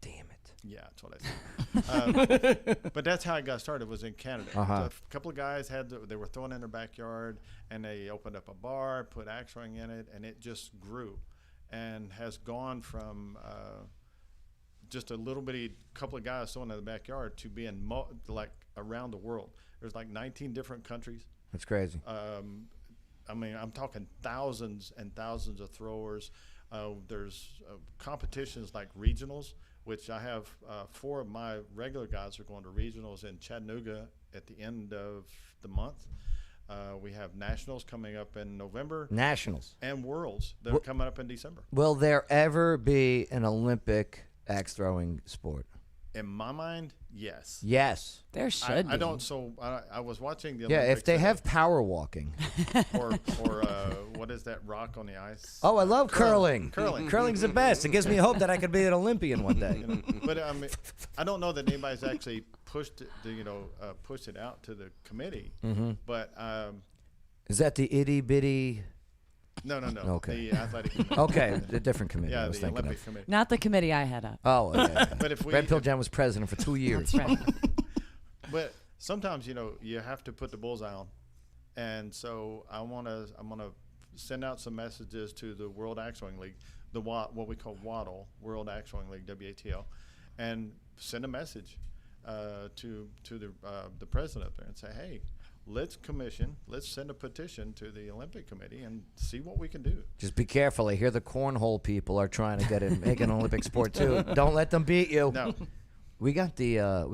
Damn it. Yeah, that's what I said. But that's how it got started, was in Canada. Uh-huh. A couple of guys they were throwing in their backyard, and they opened up a bar, put axe throwing in it, and it just grew and has gone from just a little bitty couple of guys throwing in the backyard to being like around the world. There's like 19 different countries. That's crazy. I mean, I'm talking thousands and thousands of throwers. There's competitions like regionals, which I have 4 of my regular guys are going to regionals in Chattanooga at the end of the month. We have nationals coming up in November. Nationals. And worlds that are coming up in December. Will there ever be an Olympic axe throwing sport? In my mind, yes. Yes. There should be. I don't. So I was watching the Yeah, Olympics if they have power walking. or what is that rock on the ice? Oh, I love curling. Curling. Curling's the best. It gives me hope that I could be an Olympian one day. But I mean, I don't know that anybody's actually pushed it, pushed it out to the committee. Mm-hmm. But is that the itty bitty? No. Okay. The athletic committee. Okay, the different committee. Yeah, I was the thinking Olympic of. committee. Not the committee I head up. Oh, yeah. But if we, Red Pill Jam was president for 2 years. That's right. But sometimes you have to put the bullseye on, and so I'm gonna send out some messages to the World Axe Throwing League, what we call WATL, World Axe Throwing League, WATL, and send a message to the president up there and say, hey, let's send a petition to the Olympic Committee and see what we can do. Just be careful. I hear the cornhole people are trying to make an Olympic sport too. Don't let them beat you. No. We got the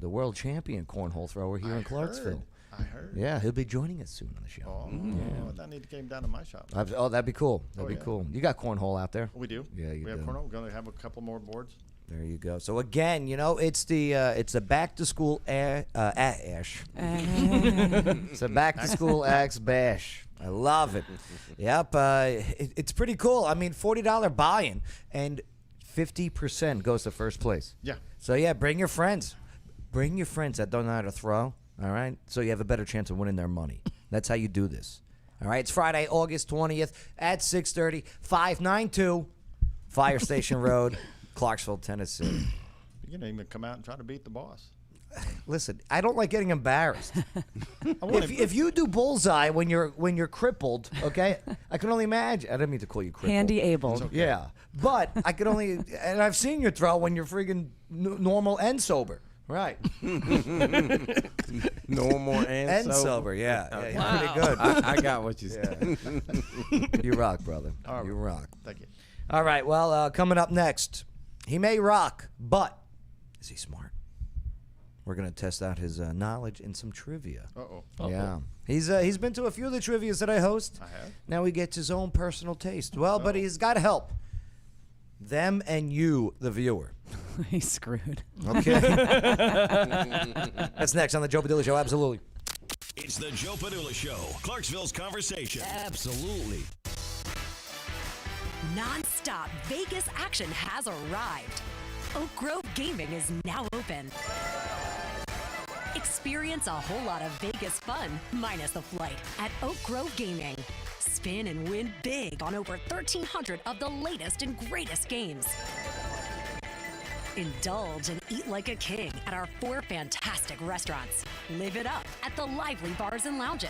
world champion cornhole thrower here in Clarksville. I heard. Yeah, he'll be joining us soon on the show. Oh, I need to get down to my shop. That'd be cool. That'd be cool. You got cornhole out there? We do. Yeah, you we have do. cornhole. We're going to have a couple more boards. There you go. So again, it's the back to school ash. It's a back to school axe bash. I love it. Yep, it's pretty cool. I mean, $40 buy-in and 50% goes to first place. Yeah. So yeah, bring your friends. Bring your friends that don't know how to throw. All right, so you have a better chance of winning their money. That's how you do this. All right, it's Friday, August 20th at 6:30, 592 Fire Station Road, Clarksville, Tennessee. You can even come out and try to beat the boss. Listen, I don't like getting embarrassed. if you do bullseye when you're crippled, okay, I can only imagine. I didn't mean to call you crippled. Handy able. Okay. Yeah, but I could only, and I've seen you throw when you're friggin' normal and sober. Right. Normal and sober. Yeah. Okay. Wow. Pretty good. I got what you said. You rock, brother. All right. You rock. Thank you. All right. Well, coming up next, he may rock, but is he smart? We're gonna test out his knowledge in some trivia. Uh-oh. Yeah. He's been to a few of the trivias that I host. I have. Now he gets his own personal taste. Well, but he's got help. Them and you, the viewer. He's screwed. Okay. That's next on the Joe Padula Show. Absolutely. It's the Joe Padula Show, Clarksville's conversation. Absolutely. Non-stop Vegas action has arrived. Oak Grove Gaming is now open. Experience a whole lot of Vegas fun, minus the flight, at Oak Grove Gaming. Spin and win big on over 1,300 of the latest and greatest games. Indulge and eat like a king at our 4 fantastic restaurants. Live it up at the lively bars and lounges.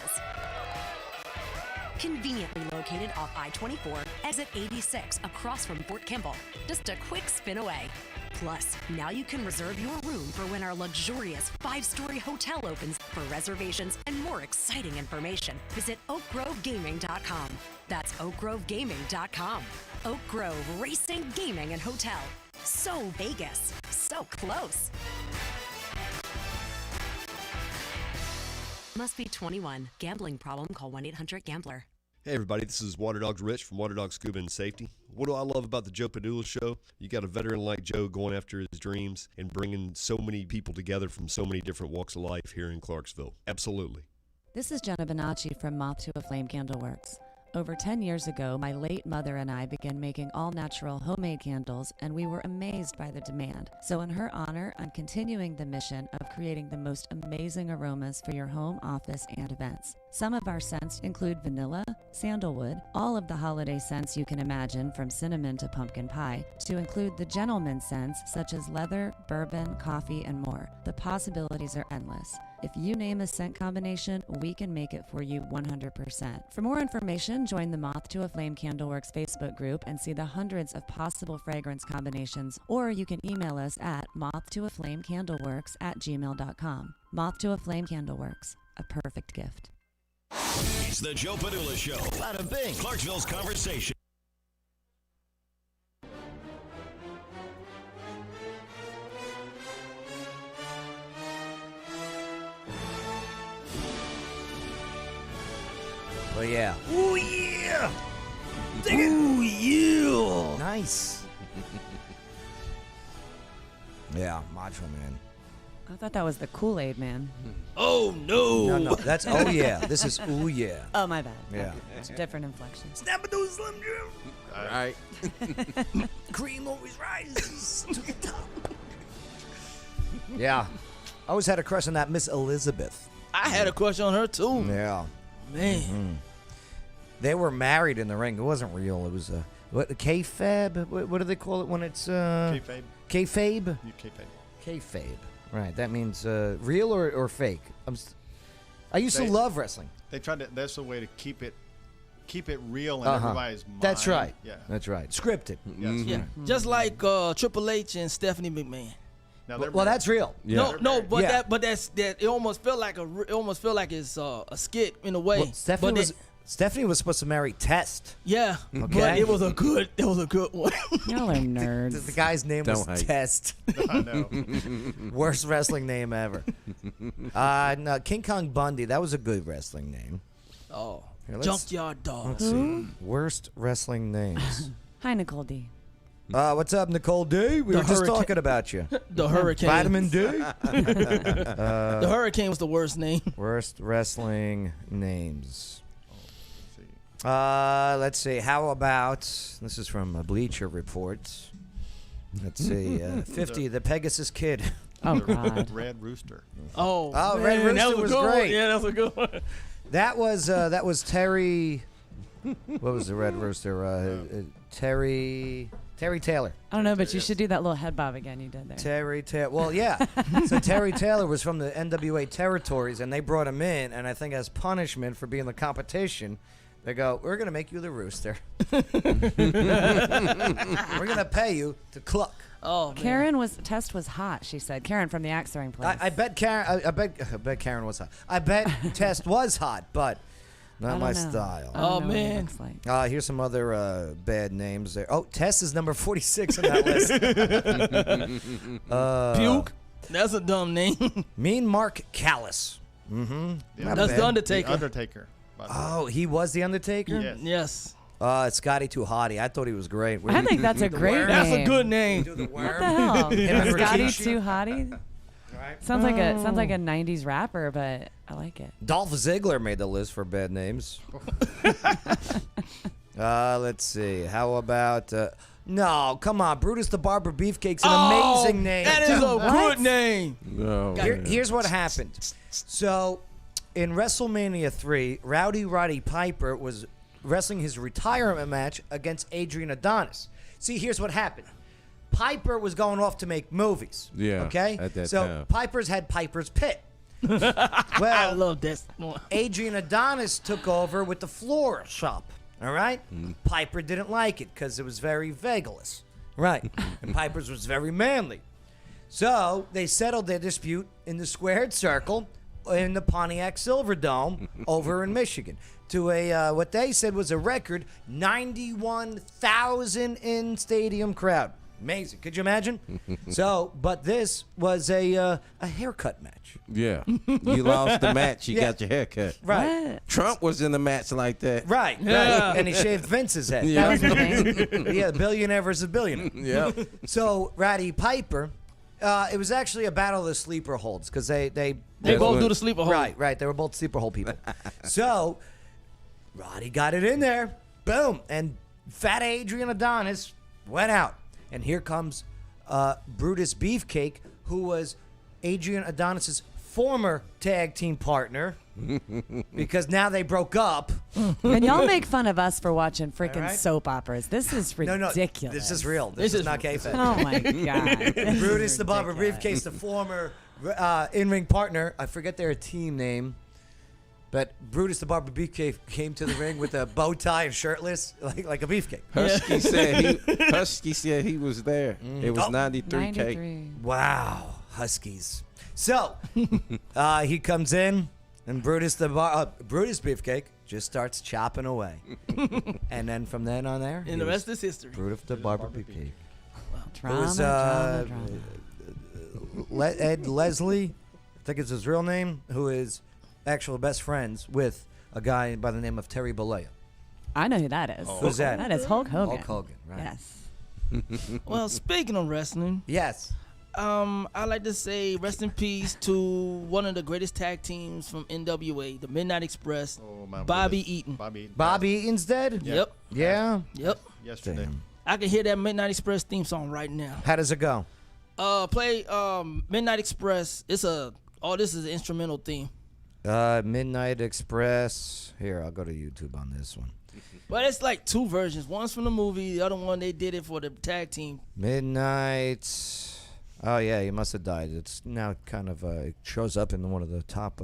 Conveniently located off I-24, exit 86, across from Fort Kimball. Just a quick spin away. Plus, now you can reserve your room for when our luxurious 5-story hotel opens. For reservations and more exciting information, visit oakgrovegaming.com. That's oakgrovegaming.com. Oak Grove Racing, Gaming, and Hotel. So Vegas, so close. Must be 21. Gambling problem? Call 1-800-GAMBLER. Hey everybody, this is Water Dogs Rich from Water Dog Scuba and Safety. What do I love about the Joe Padula Show? You got a veteran like Joe going after his dreams and bringing so many people together from so many different walks of life here in Clarksville. Absolutely. This is Jenna Bonacci from Moth to a Flame Candle Works. Over 10 years ago, my late mother and I began making all-natural homemade candles, and we were amazed by the demand. So in her honor, I'm continuing the mission of creating the most amazing aromas for your home, office, and events. Some of our scents include vanilla, sandalwood, all of the holiday scents you can imagine from cinnamon to pumpkin pie, to include the gentleman scents such as leather, bourbon, coffee, and more. The possibilities are endless. If you name a scent combination, we can make it for you 100%. For more information, join the Moth to a Flame Candleworks Facebook group and see the hundreds of possible fragrance combinations, or you can email us at mothtoaflamecandleworks@gmail.com. Moth to a Flame Candleworks, a perfect gift. It's the Joe Padula Show. Bada bing. Clarksville's conversation. Oh yeah. Ooh, yeah. Ooh yeah. Nice. Yeah, Macho Man. I thought that was the Kool-Aid Man. Oh no. No, that's oh yeah. This is ooh yeah. Oh, my bad. Yeah. It's a different inflection. Snap-a-doo Slim Jim. All right. Cream always rises to the top. Yeah. I always had a crush on that Miss Elizabeth. I had a crush on her too. Yeah. Man. Mm-hmm. They were married in the ring. It wasn't real. It was what kayfabe? What do they call it when it's Kayfabe. Kayfabe? Kayfabe. Kayfabe. Right. That means real or fake. I used to love wrestling. They tried to. That's the way to keep it real in everybody's mind. That's right. Yeah. That's right. Scripted. Yes. Yeah. Just like Triple H and Stephanie McMahon. Now Well, that's real. Yeah. No, but Yeah. that's that. It almost felt like it's a skit in a way. Well, Stephanie was supposed to marry Test. Yeah, Okay. but it was a good one. Y'all are nerds. The guy's name was Don't hate. Test. I know. Worst wrestling name ever. No, King Kong Bundy. That was a good wrestling name. Oh, Here, let's- Junkyard Dog. Let's see. Worst wrestling names. Hi, Nicole D. What's up, Nicole D? We The were just Hurricane- talking about you. The Hurricane. Vitamin D? The Hurricane was the worst name. Worst wrestling names. Let's see. How about, this is from Bleacher Report. Let's see. 50, the Pegasus Kid. Oh, The God. Red Rooster. Oh, Oh, man, Red Rooster that was a good great. One. Yeah, that was a good one. That was Terry. What was the Red Rooster? Terry Taylor. I don't know, but you should do that little head bob again you did there. Terry Taylor. Well, yeah. So Terry Taylor was from the NWA territories, and they brought him in, and I think as punishment for being the competition, they go, "We're gonna make you the rooster. We're gonna pay you to cluck." Oh, man. Test was hot, she said. Karen from the axe throwing place. I bet Karen. I bet Karen was hot. I bet Test was hot, but not my style. I don't Oh, know what it man. looks like. Here's some other bad names there. Oh, Tess is number 46 on that list. Puke. That's a dumb name. Mean Mark Callis. Mm-hmm. That's the Undertaker. The Undertaker. by the way. Oh, he was the Undertaker? Yes. Yes. Scotty Too Hottie. I thought he was great. I think that's a great name. That's a good name. Do the What worm. the hell? Him and Scotty Rikishi. Too Hottie? Right. Sounds like a 90s rapper, but I like it. Dolph Ziggler made the list for bad names. Let's see. How about... no, come on. Brutus the Barber Beefcake's an amazing name. That is a good name. No. Here's what happened. So, in WrestleMania 3, Roddy Piper was wrestling his retirement match against Adrian Adonis. See, here's what happened. Piper was going off to make movies. Yeah, Okay? at that so, time. Piper's had Piper's Pit. I Well, love that. Adrian Adonis took over with the floral shop. All right? Mm. Piper didn't like it because it was very vagalous. Right. And Piper's was very manly. So they settled their dispute in the squared circle in the Pontiac Silverdome over in Michigan to a what they said was a record 91,000 in stadium crowd. Amazing. Could you imagine? So, but this was a haircut match. Yeah. You lost the match. You Yeah. got your hair cut. Right. What? Trump was in the match like that. Right, Yeah. right. And he shaved Vince's head. Yeah. That was the thing. Yeah, billionaire versus billionaire. Yeah. So, Roddy Piper, it was actually a battle of the sleeper holds because they They both do the sleeper hold. Right. They were both sleeper hold people. So, Roddy got it in there. Boom. And fat Adrian Adonis went out. And here comes Brutus Beefcake, who was Adrian Adonis's former tag team partner because now they broke up. And y'all make fun of us for watching freaking right. soap operas. This is No, ridiculous. this is real. This is not kayfabe. Oh my god. This Brutus is the Barber ridiculous. Briefcase, the former in-ring partner. I forget their team name, but Brutus the Barber Beefcake came to the ring with a bow tie and shirtless, like a beefcake. Husky said he was there. It was Oh. 93 cake. 93. Wow, Huskies. So he comes in, and Brutus Beefcake just starts chopping away, and then from then on there, And the rest is history. Brutus the Barber Beefcake. Drama, It was drama. Ed Leslie, I think it's his real name, who is actual best friends with a guy by the name of Terry Bollea. I know who that is. Who's that? That is Hulk Hogan. Hulk Hogan, right? Yes. Well, speaking of wrestling, Yes. I like to say rest in peace to one of the greatest tag teams from NWA, the Midnight Express, my Bobby goodness. Eaton. Bobby Eaton's dead? Yep. Yeah. Yep. Yesterday. Damn. I can hear that Midnight Express theme song right now. How does it go? Play Midnight Express. This is an instrumental theme. Midnight Express. Here, I'll go to YouTube on this one. But it's like two versions. One's from the movie, the other one they did it for the tag team. Midnight. Oh, yeah, he must have died. It's now kind of it shows up in one of the top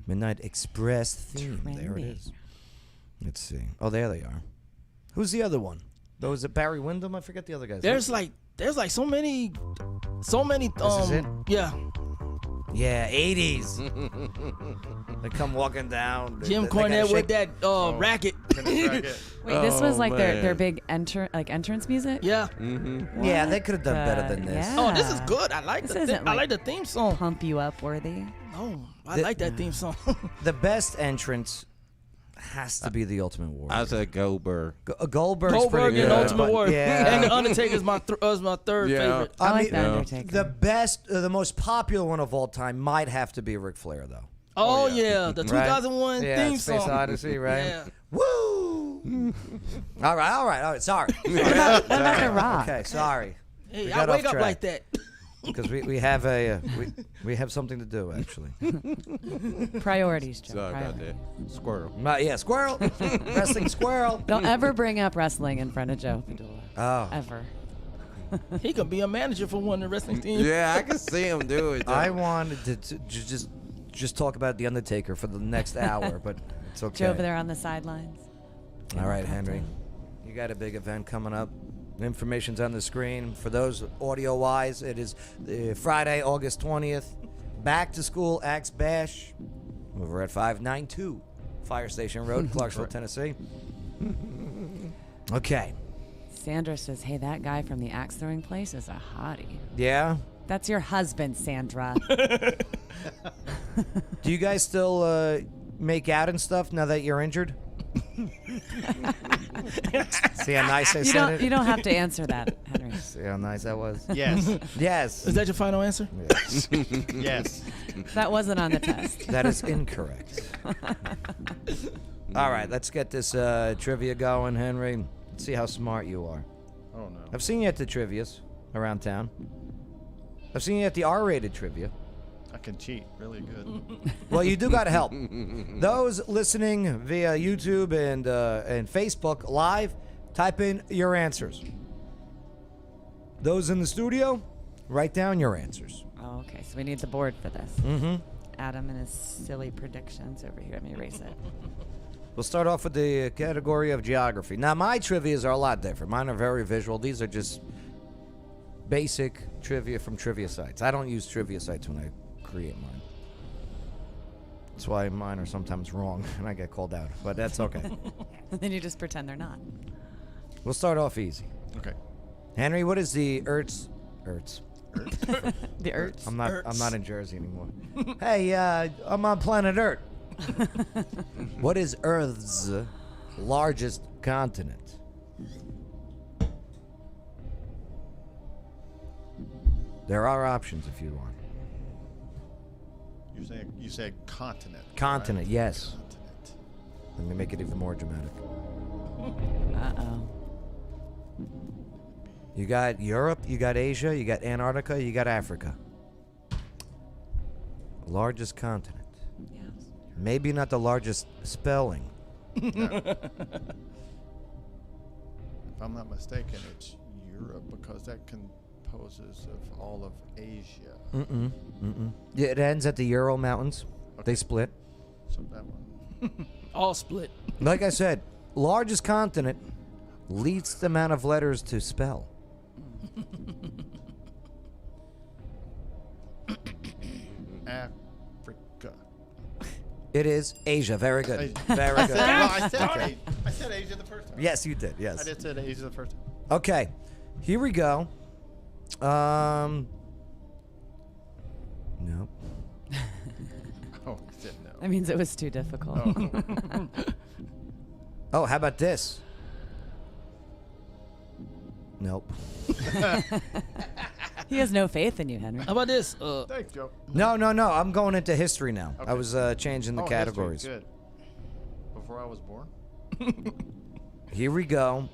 Midnight Express theme. There it Trendy. is. Let's see. Oh, there they are. Who's the other one? Was it Barry Windham? I forget the other guy's name. There's like so many So many. This is it? Yeah. Yeah, 80s. They come walking down. Jim they gotta Cornette with shake- that racket. Wait, this was like their big entrance music? Yeah. Yeah, they could have done better than this. Yeah. Oh, this is good. I like This isn't I like the theme song. Pump you up worthy. No, I The- like that theme song. The best entrance has to be the Ultimate Warrior. I said Goldberg. Goldberg's Goldberg pretty and good, Ultimate but- Warrior. Yeah. And the Undertaker's my third favorite. I like mean, the Undertaker. The best, the most popular one of all time might have to be Ric Flair, though. Oh, yeah, the 2001 yeah, theme Space song. Odyssey, right? Yeah. Woo! all right. Sorry. What about The Rock? Okay, sorry. Hey, We I got wake off up track. like that. Because we have a we have something to do actually. Priorities, Joe. Sorry about Priorities. that. Squirrel. Yeah, squirrel, wrestling squirrel. Don't ever bring up wrestling in front of Joe Padula. Oh, Ever. He could be a manager for one of the wrestling teams. Yeah, I can see him do it. Though. I wanted to just talk about the Undertaker for the next hour, but it's okay. Joe over there on the sidelines. All right, Henry, you got a big event coming up. Information's on the screen. For those audio-wise, it is Friday, August 20th. Back to School Axe Bash over at 592 Fire Station Road, Clarksville, Tennessee. Okay. Sandra says, hey, that guy from the axe throwing place is a hottie. Yeah? That's your husband, Sandra. Do you guys still make out and stuff now that you're injured? See how nice I said it? You don't have to answer that, Henry. See how nice that was? Yes. Yes. Is that your final answer? Yes. Yes. That wasn't on the test. That is incorrect. All right, let's get this trivia going, Henry. Let's see how smart you are. Oh, no. I've seen you at the trivias around town. I've seen you at the R-rated trivia. I can cheat really good. Well, you do got to help. Those listening via YouTube and Facebook Live, type in your answers. Those in the studio, write down your answers. Oh, okay, so we need the board for this. Mm-hmm. Adam and his silly predictions over here. Let me erase it. We'll start off with the category of geography. Now, my trivias are a lot different. Mine are very visual. These are just basic trivia from trivia sites. I don't use trivia sites when I create mine. That's why mine are sometimes wrong and I get called out, but that's okay. And then you just pretend they're not. We'll start off easy. Okay. Henry, what is the Earth's? The Earth. I'm not in Jersey anymore. Hey, I'm on planet Earth. What is Earth's largest continent? There are options if you want. You said continent. Continent, right? yes. Continent. Let me make it even more dramatic. Uh-oh. You got Europe, you got Asia, you got Antarctica, you got Africa. Largest continent. Yes. Maybe not the largest spelling. No. If I'm not mistaken, it's Europe because that composes of all of Asia. Yeah, it ends at the Ural Mountains. Okay. They split. So that one. All split. Like I said, largest continent, least amount of letters to spell. Africa. It is Asia. Very good. Asia. Very good. I said Okay. Asia the first time. Yes, you did. I Yes. did say Asia the first time. Okay. Here we go. Nope. Oh, I said no. That means it was too difficult. Oh, how about this? Nope. He has no faith in you, Henry. How about this? Thanks, Joe. No. I'm going into history now. I Okay. was changing the Oh, categories. history, good. Before I was born? Here we go.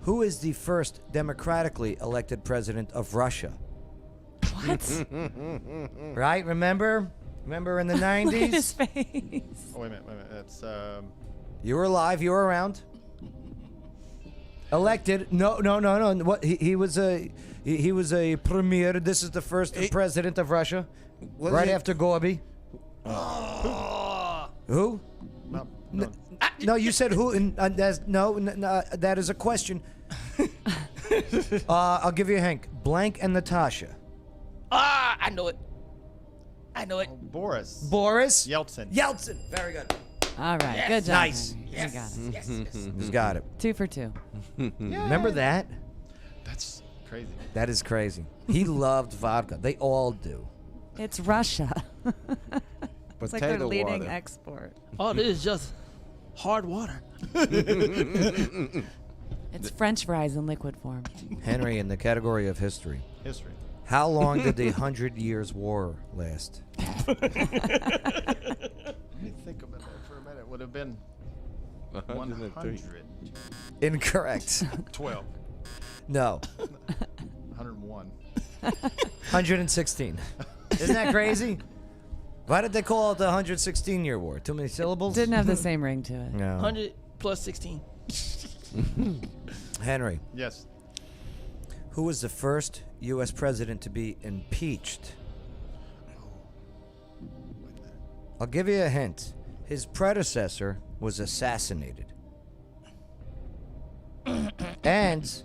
Who is the first democratically elected president of Russia? What? Right? Remember? Remember in the 90s? Look at his face. Oh, wait a minute. That's, You were alive. You were around. Elected? No. What? He was a premier. This is the first president of Russia, right after Gorby. Who? no. No, you said who? And that is a question. I'll give you a hint. Blank and Natasha. Ah, I know it. I know it. Boris. Boris? Yeltsin. Yeltsin. Very good. All right. Yes. Good job. Nice. Henry. Yes. You got it. Yes. He's got it. 2 for 2. Remember that? That's crazy. That is crazy. He loved vodka. They all do. It's Russia. It's like their Potato leading water. export. Oh, this is just hard water. It's French fries in liquid form. Henry, in the category of history, History. how long did the 100 Years' War last? Let me think about that for a minute. Would have been 103. 100. Incorrect. 12. No. 101. 116. Isn't that crazy? Why did they call it the 116-year war? Too many syllables? Didn't have the same ring to it. No. 100 plus 16. Henry, Yes. who was the first U.S. president to be impeached? I'll give you a hint. His predecessor was assassinated. And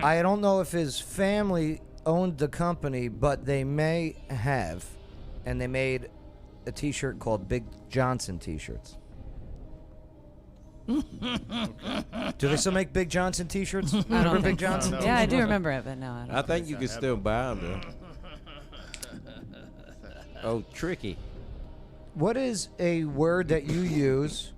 I don't know if his family owned the company, but they may have. And they made a t-shirt called Big Johnson t-shirts. Do they still make Big Johnson t-shirts? Remember Big Johnson? Yeah, I do remember it, but no, I don't. I think you can still buy them though. Oh, tricky. What is a word that you use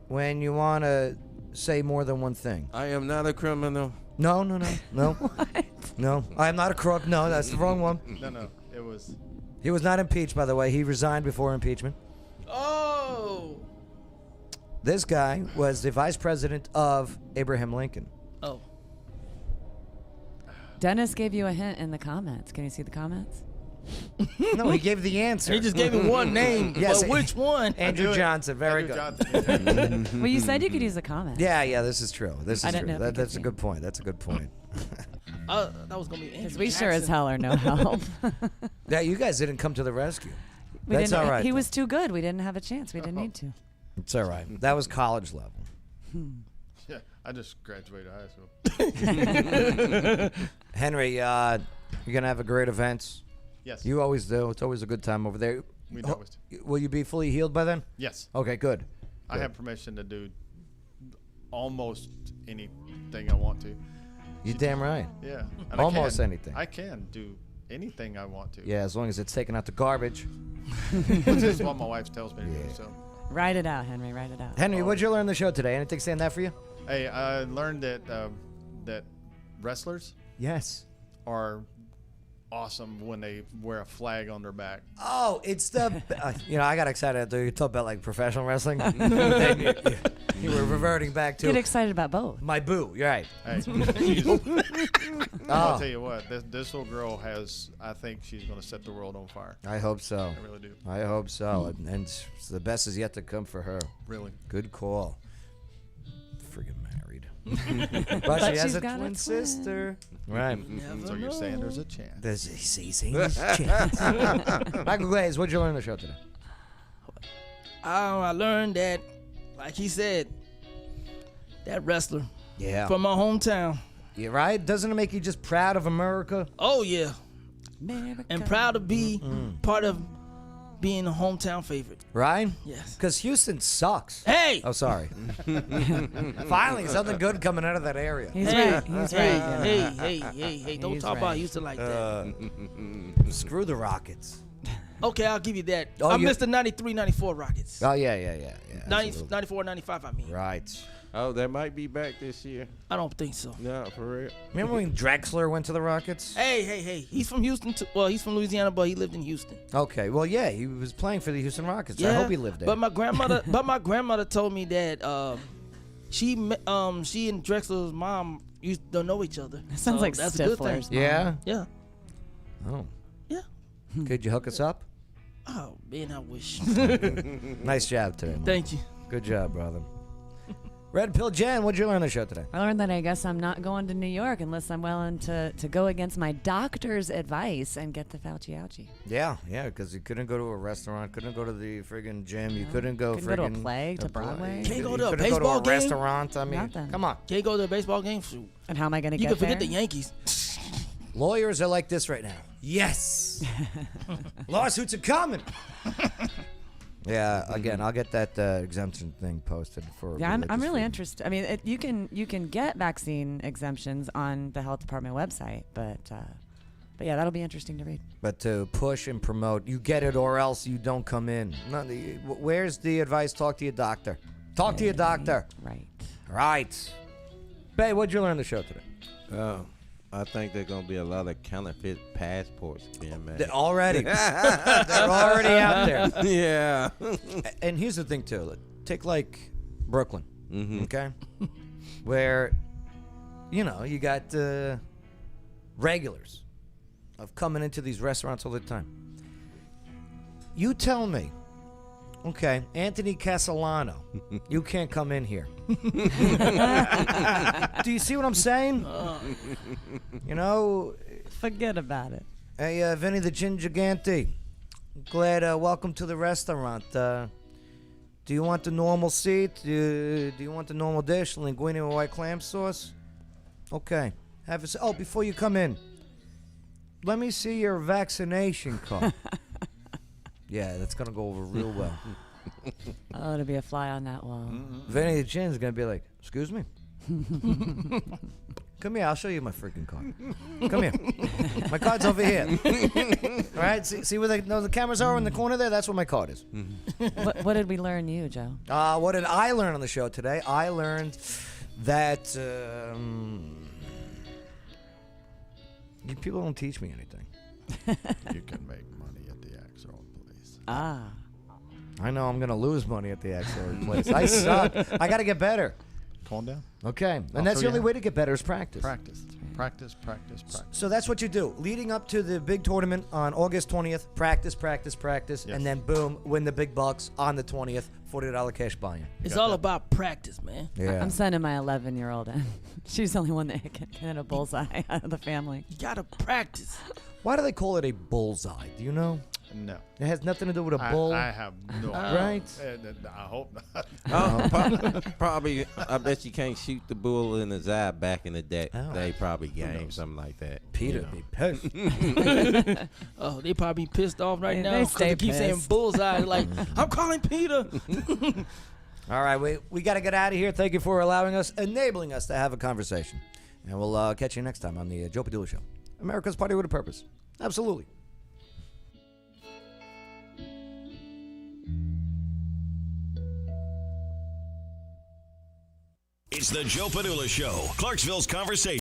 when you want to say more than one thing? I am not a criminal. No. No, I am not a crook. No, that's the wrong one. No. It was. He was not impeached, by the way. He resigned before impeachment. Oh. This guy was the vice president of Abraham Lincoln. Oh. Dennis gave you a hint in the comments. Can you see the comments? No, he gave the answer. He just gave me one name. Yes, But which one? Andrew Johnson. Very Andrew good. Johnson. Well, you said you could use a comment. Yeah, this is true. This I is didn't true. know if you could That's a see. good point. That's a good point. That was going to be Because Andrew we sure as Jackson. hell are no help. Yeah, you guys didn't come to the rescue. We That's didn't- all right. He though. was too good. We didn't have a chance. We didn't need to. It's all right. That was college level. Yeah, I just graduated high school. Henry, you're going to have a great event. Yes. You always do. It's always a good time over there. We always do. Will you be fully healed by then? Yes. Okay, good. I have permission to do almost anything I want to. You damn right. Yeah. And Almost I can. anything. I can do anything I want to. Yeah, as long as it's taking out the garbage. Which is what my wife tells me to do. So. Write it out, Henry. Write it out. Henry, what'd you learn on the show today? Anything stand out for you? Hey, I learned that that wrestlers Yes. are awesome when they wear a flag on their back. Oh, it's the I got excited after you talked about like professional wrestling. Then you were reverting back to Get excited about both. my boo. You're right. Hey, I'll tell you what, this little girl has. I think she's going to set the world on fire. I hope so. I really do. I hope so. And the best is yet to come for her. Really. Good call. Friggin' married. But But she has she's a got a twin twin. sister. Right. So you're saying there's a chance? There's a chance. Michael Glaze, what'd you learn on the show today? I learned that, like he said, that wrestler Yeah. from my hometown. Yeah, right? Doesn't it make you just proud of America? Oh, yeah. America. And proud to be part of being a hometown favorite. Right? Yes. Because Houston sucks. Hey! Oh, sorry. Finally, something good coming out of that area. He's Hey, right. He's hey, right. hey, don't He's talk about right. Houston like that. Screw the Rockets. Okay, I'll give you that. Oh, I you- missed the 93, 94 Rockets. Oh, yeah. 90, absolutely. 94, 95, I mean. Right. Oh, they might be back this year. I don't think so. No, for real. Remember when Drexler went to the Rockets? Hey. He's from Houston. Well, he's from Louisiana, but he lived in Houston. Okay, well, yeah, he was playing for the Houston Rockets. I hope he lived there. But my grandmother told me that she and Drexler's mom don't know each other. That sounds like that's a good thing. Stifler's mom. Yeah? Yeah. Oh. Yeah. Could you hook us up? Oh man, I wish. Nice job today. Mike. Thank you. Good job, brother. Red Pill Jen, what'd you learn on the show today? I learned that I guess I'm not going to New York unless I'm willing to go against my doctor's advice and get the Fauci ouchie. Yeah, because you couldn't go to a restaurant, couldn't go to the friggin' gym, you couldn't go Couldn't go to a play, to Broadway. Can't go you to a couldn't baseball go to a game? restaurant. I mean, Nothing. come on. Can't go to a baseball game? Shoot. And how am I going to You get can forget there? the Yankees. Lawyers are like this right now. Yes. Lawsuits are coming. Yeah, again, I'll get that exemption thing posted for. Yeah, I'm religious really freedom. interested. I mean, you can get vaccine exemptions on the health department website, but yeah, that'll be interesting to read. But to push and promote, you get it or else you don't come in. Where's the advice? Talk to your doctor. Talk to your doctor. Right. Right. Babe, what'd you learn on the show today? I think there's going to be a lot of counterfeit passports being made. They're already. They're already out there. Yeah. And here's the thing, too. Take, like, Brooklyn, okay? Where, you got regulars of coming into these restaurants all the time. You tell me, okay, Anthony Castellano, you can't come in here. Do you see what I'm saying? Forget about it. Hey, Vinny the Gingigante, glad, welcome to the restaurant. Do you want the normal seat? Do you want the normal dish, linguine with white clam sauce? Okay. Before you come in, let me see your vaccination card. Yeah, that's going to go over real well. Oh, to be a fly on that wall. Vinny the Gin's going to be like, excuse me? Come here, I'll show you my freaking card. Come here. My card's over here. All right, see where the cameras are in the corner there? That's where my card is. What did we learn, you, Joe? What did I learn on the show today? I learned that you people don't teach me anything. You can make money at the Axel place. Ah. I know I'm going to lose money at the Axel place. I suck. I got to get better. Calm down. Okay. And that's the only way to get better is practice. Practice. So that's what you do. Leading up to the big tournament on August 20th, practice, Yes. and then boom, win the big bucks on the 20th, $40 cash buy-in. It's all about practice, man. Yeah. I'm sending my 11-year-old in. She's the only one that can hit a bullseye out of the family. You gotta practice. Why do they call it a bullseye? Do you know? No. It has nothing to do with a bull. I have no Right? idea. I hope not. Probably, I bet you can't shoot the bull in his eye back in the day. Oh. They probably game something like that. Peter you know. be pissed. Oh, they probably pissed off right They now because stay they keep saying pissed. bullseye. Like, I'm calling Peter. All right, we got to get out of here. Thank you for enabling us to have a conversation. And we'll catch you next time on the Joe Padula Show. America's Party with a Purpose. Absolutely. It's the Joe Padula Show, Clarksville's conversation.